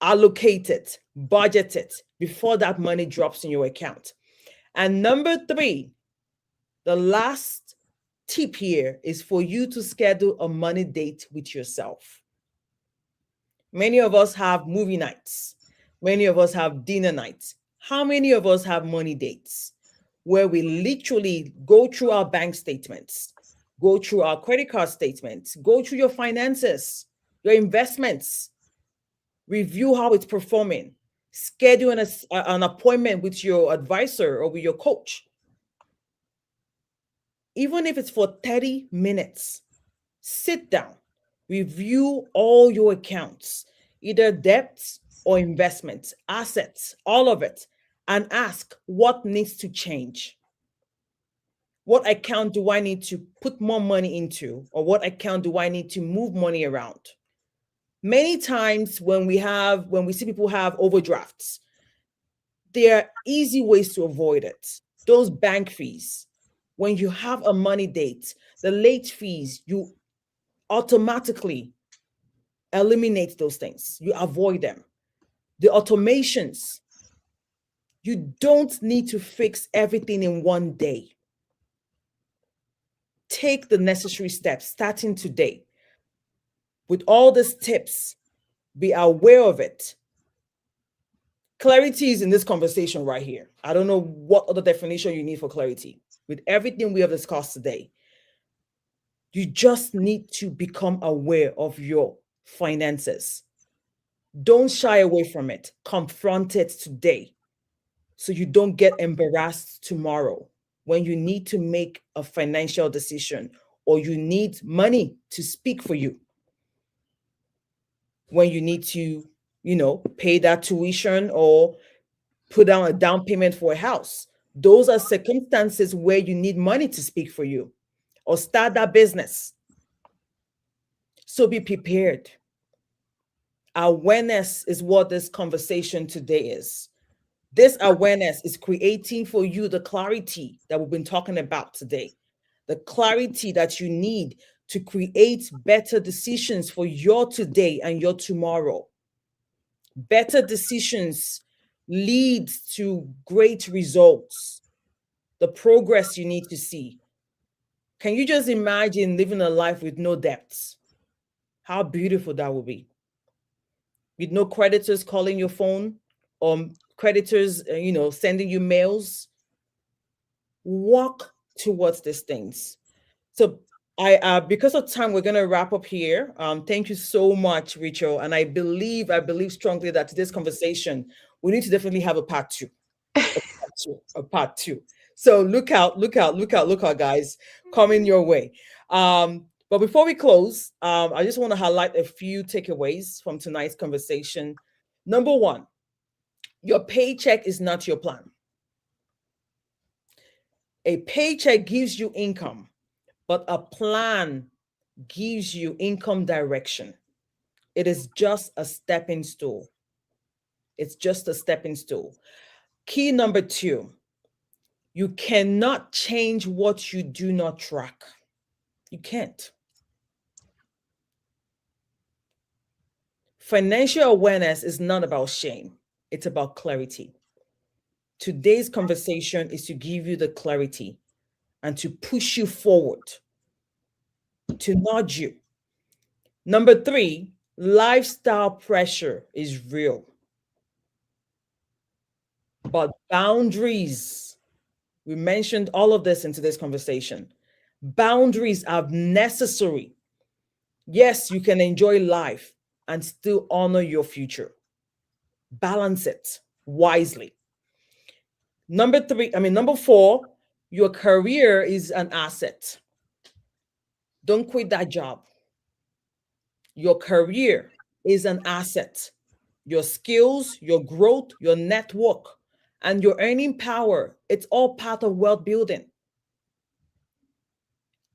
Allocate it, budget it before that money drops in your account. And number 3, the last tip here is for you to schedule a money date with yourself. Many of us have movie nights. Many of us have dinner nights. How many of us have money dates where we literally go through our bank statements, go through our credit card statements, go through your finances, your investments, review how it's performing, schedule an appointment with your advisor or with your coach. Even if it's for 30 minutes, sit down, review all your accounts, either debts or investments, assets, all of it, and ask what needs to change. What account do I need to put more money into, or what account do I need to move money around? Many times when we see people have overdrafts, there are easy ways to avoid it. Those bank fees, when you have a money date, the late fees, you automatically eliminate those things. You avoid them. The automations, you don't need to fix everything in one day. Take the necessary steps starting today. With all these tips, be aware of it. Clarity is in this conversation right here. I don't know what other definition you need for clarity. With everything we have discussed today, you just need to become aware of your finances. Don't shy away from it. Confront it today so you don't get embarrassed tomorrow when you need to make a financial decision or you need money to speak for you. when you need to, pay that tuition or put down a down payment for a house. Those are circumstances where you need money to speak for you or start that business. So be prepared. Awareness is what this conversation today is. This awareness is creating for you the clarity that we've been talking about today, the clarity that you need to create better decisions for your today and your tomorrow. Better decisions lead to great results, the progress you need to see. Can you just imagine living a life with no debts? How beautiful that would be. With no creditors calling your phone or creditors, sending you mails. Walk towards these things. So because of time, we're gonna wrap up here. Thank you so much, Richel. And I believe strongly that today's conversation, we need to definitely have a part two. A part two. So look out, look out, look out, look out, guys, coming your way. But before we close, I just want to highlight a few takeaways from tonight's conversation. Number one, your paycheck is not your plan. A paycheck gives you income, but a plan gives you income direction. It is just a stepping stool. It's just a stepping stool. Key number two, you cannot change what you do not track. You can't. Financial awareness is not about shame, it's about clarity. Today's conversation is to give you the clarity and to push you forward, to nudge you. Number three, lifestyle pressure is real, but boundaries, we mentioned all of this in today's conversation. Boundaries are necessary. Yes, you can enjoy life and still honor your future. Balance it wisely. Number four, your career is an asset. Don't quit that job. Your career is an asset. Your skills, your growth, your network, and your earning power, it's all part of wealth building.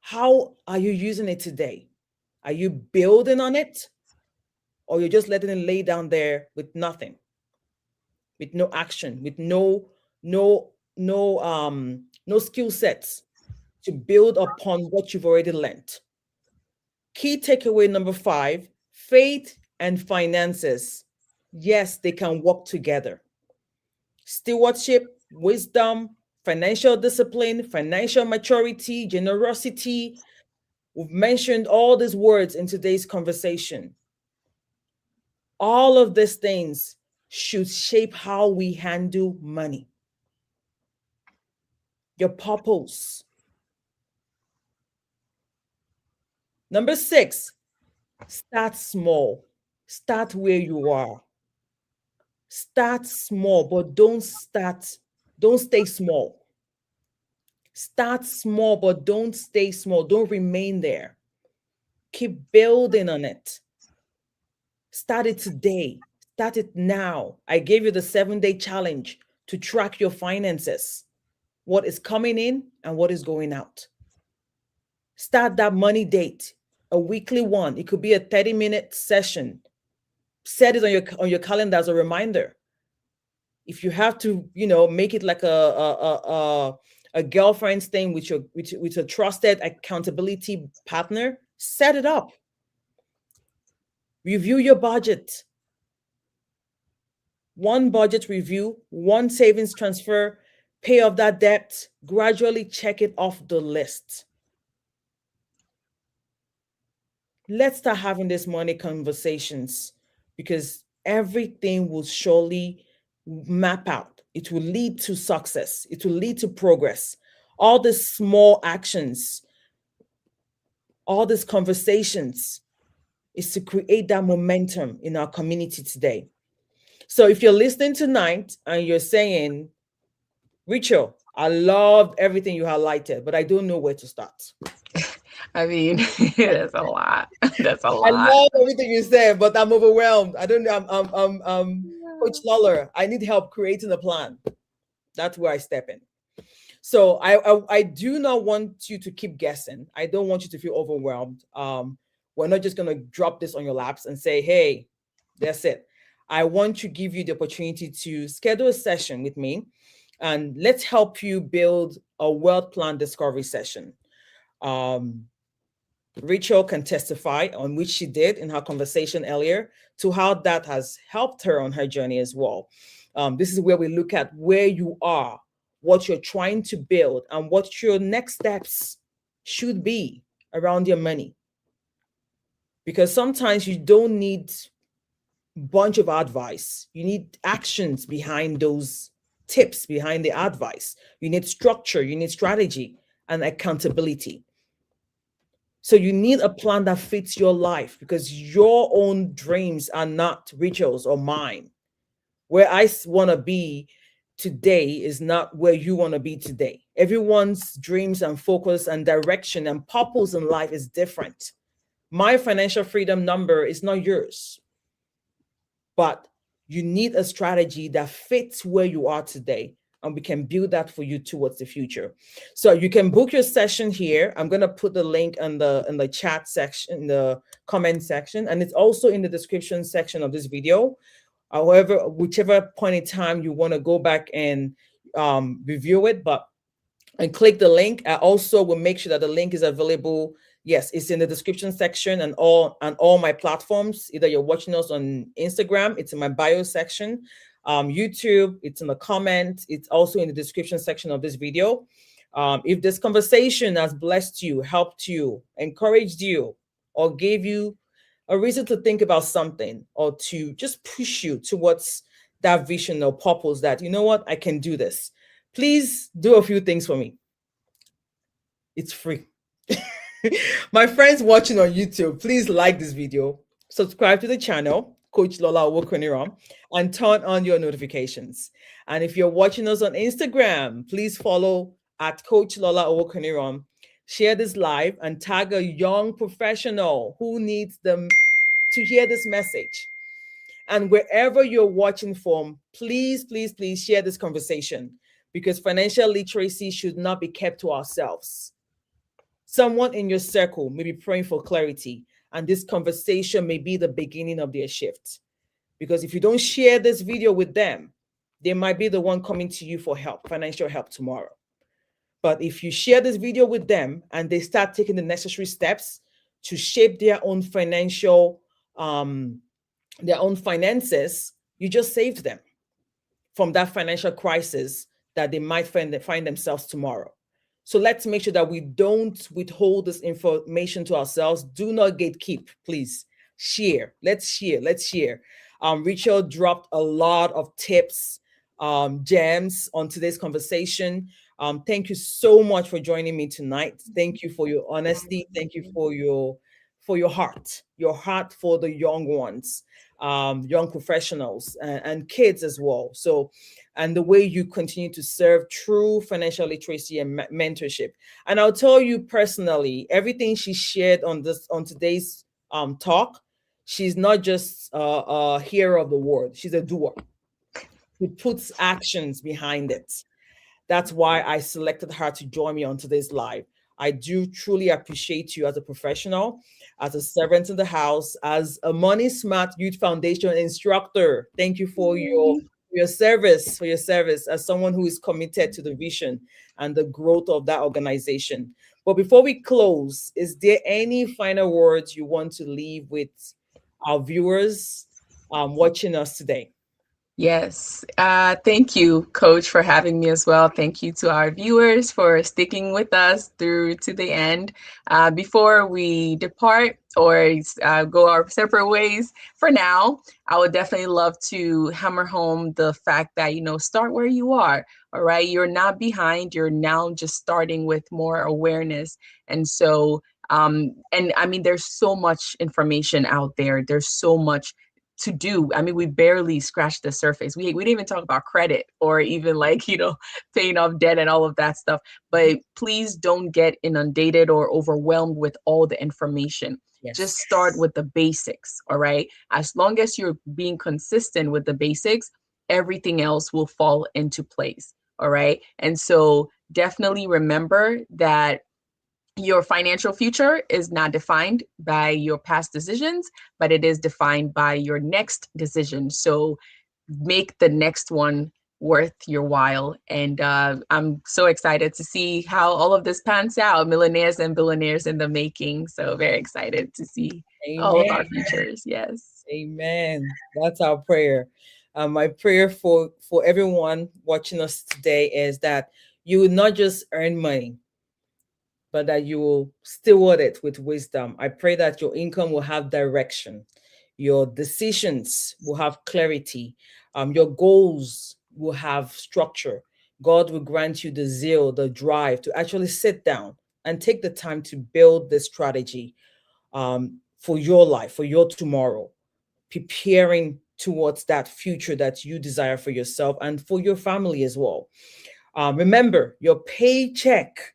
How are you using it today? Are you building on it? Or you're just letting it lay down there with nothing, with no action, with no skill sets to build upon what you've already learned. Key takeaway number five, faith and finances. Yes, they can work together. Stewardship, wisdom, financial discipline, financial maturity, generosity. We've mentioned all these words in today's conversation. All of these things should shape how we handle money. Your purpose. Number six, start small. Start where you are. Start small, but don't stay small. Start small, but don't stay small. Don't remain there. Keep building on it. Start it today. Start it now. I gave you the 7-day challenge to track your finances, what is coming in and what is going out. Start that money date, a weekly one. It could be a 30-minute session. Set it on your calendar as a reminder. If you have to, make it like a girlfriend's thing with a trusted accountability partner, set it up. Review your budget. One budget review, one savings transfer, pay off that debt, gradually check it off the list. Let's start having these money conversations because everything will surely map out. It will lead to success. It will lead to progress. All these small actions, all these conversations is to create that momentum in our community today. So if you're listening tonight and you're saying, Richel, I loved everything you highlighted, but I don't know where to start. I mean, that's a lot. That's a I lot. love everything you said, but I'm overwhelmed. I don't know. Coach Lawler, I need help creating a plan. That's where I step in. So I do not want you to keep guessing. I don't want you to feel overwhelmed. We're not just gonna drop this on your laps and say, "Hey, that's it." I want to give you the opportunity to schedule a session with me, and let's help you build a wealth plan discovery session. Um, Rachel can testify on which she did in her conversation earlier to how that has helped her on her journey as well. This is where we look at where you are, what you're trying to build, and what your next steps should be around your money. Because sometimes you don't need a bunch of advice, you need actions behind those tips, behind the advice. You need structure, you need strategy, and accountability. So you need a plan that fits your life because your own dreams are not Rachel's or mine. Where I want to be today is not where you want to be today. Everyone's dreams and focus and direction and purpose in life is different. My financial freedom number is not yours, but you need a strategy that fits where you are today, and we can build that for you towards the future. So you can book your session here. I'm going to put the link in the chat section, in the comment section, and it's also in the description section of this video. However, whichever point in time you want to go back and review it, but and click the link. I also will make sure that the link is available. Yes, it's in the description section and all my platforms. Either you're watching us on Instagram, it's in my bio section. YouTube, it's in the comment. It's also in the description section of this video. If this conversation has blessed you, helped you, encouraged you, or gave you a reason to think about something or to just push you towards that vision or purpose that, you know what, I can do this. Please do a few things for me. It's free. My friends watching on YouTube, please like this video, subscribe to the channel, Coach Lola Owokoniran, and turn on your notifications. And if you're watching us on Instagram, please follow at Coach Lola Owokoniran. Share this live and tag a young professional who needs them to hear this message. And wherever you're watching from, please, please, please share this conversation because financial literacy should not be kept to ourselves. Someone in your circle may be praying for clarity, and this conversation may be the beginning of their shift. Because if you don't share this video with them, they might be the one coming to you for help, financial help tomorrow. But if you share this video with them and they start taking the necessary steps to shape their own finances, you just saved them from that financial crisis that they might find themselves tomorrow. So let's make sure that we don't withhold this information to ourselves. Do not gatekeep, please. Share. Let's share. Let's share. Richel dropped a lot of tips, gems on today's conversation. Thank you so much for joining me tonight. Thank you for your honesty. Thank you for your heart for the young ones, young professionals, and kids as well. So, and the way you continue to serve true financial literacy and mentorship. And I'll tell you personally, everything she shared on today's talk, she's not just a hearer of the word; she's a doer. She puts actions behind it. That's why I selected her to join me on today's live. I do truly appreciate you as a professional, as a servant in the house, as a Money Smart Youth Foundation instructor. Thank you for your service as someone who is committed to the vision and the growth of that organization. But before we close, is there any final words you want to leave with our viewers watching us today? Yes. Thank you, Coach, for having me as well. Thank you to our viewers for sticking with us through to the end. Before we depart or go our separate ways for now, I would definitely love to hammer home the fact that, start where you are. All right. You're not behind. You're now just starting with more awareness. And so, and I mean, there's so much information out there. There's so much to do. I mean, we barely scratched the surface. We didn't even talk about credit or even like, paying off debt and all of that stuff. But please don't get inundated or overwhelmed with all the information. Just Yes. start with the basics. All right. As long as you're being consistent with the basics, everything else will fall into place. All right. And so definitely remember that your financial future is not defined by your past decisions, but it is defined by your next decision. So make the next one worth your while. And I'm so excited to see how all of this pans out. Millionaires and billionaires in the making. So very excited to see all of our Amen. futures. Yes. Amen. That's our prayer. My prayer for everyone watching us today is that you will not just earn money, but that you will steward it with wisdom. I pray that your income will have direction, your decisions will have clarity, your goals will have structure. God will grant you the zeal, the drive to actually sit down and take the time to build this strategy for your life, for your tomorrow, preparing towards that future that you desire for yourself and for your family as well. Remember, your paycheck,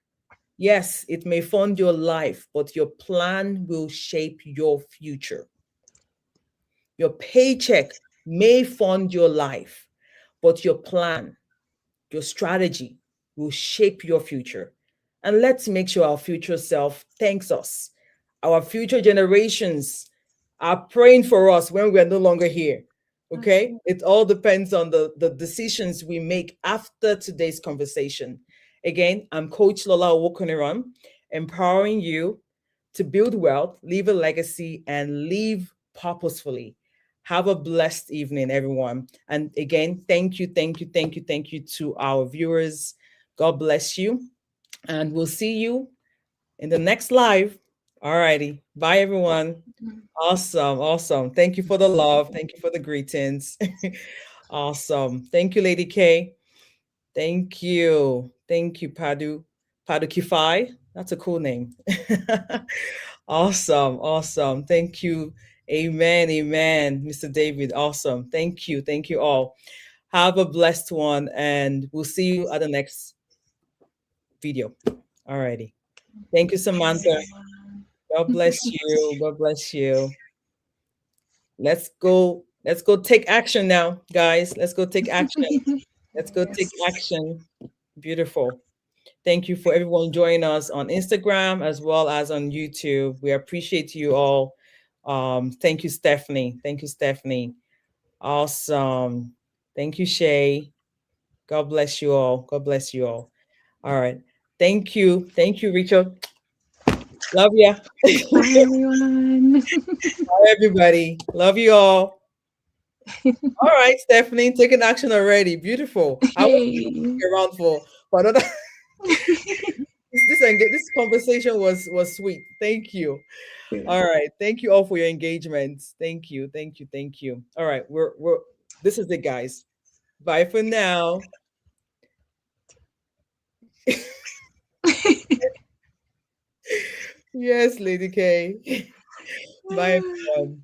yes, it may fund your life, but your plan will shape your future. Your paycheck may fund your life, but your plan, your strategy will shape your future. And let's make sure our future self thanks us. Our future generations are praying for us when we are no longer here. Okay? It all depends on the decisions we make after today's conversation. Again, I'm Coach Lola Owokoniran, empowering you to build wealth, leave a legacy, and live purposefully. Have a blessed evening, everyone. And again, thank you, thank you, thank you, thank you to our viewers. God bless you. And we'll see you in the next live. All righty. Bye, everyone. Awesome. Awesome. Thank you for the love. Thank you for the greetings. Awesome. Thank you, Lady K. Thank you. Thank you, Padu. Padu Kifai. That's a cool name. Awesome. Awesome. Thank you. Amen. Amen. Mr. David. Awesome. Thank you. Thank you all. Have a blessed one, and we'll see you at the next video. Alrighty. Thank you, Samantha. God bless you. God bless you. Let's go. Let's go take action now, guys. Let's go take action. Let's go take Yes. action. Beautiful. Thank you for everyone joining us on Instagram as well as on YouTube. We appreciate you all. Thank you, Stephanie. Thank you, Stephanie. Awesome. Thank you, Shay. God bless you all. God bless you all. All right. Thank you. Thank you, Richel. Love ya. Bye, everyone. Bye, everybody. Love you all. All right, Stephanie, taking action already. Beautiful. I won't Hey. be around for another. This conversation was sweet. Thank you. All right. Thank you all for your engagement. Thank you. Thank you. Thank you. All right. We're this is it, guys. Bye for now. Yes, Lady K. Bye, everyone.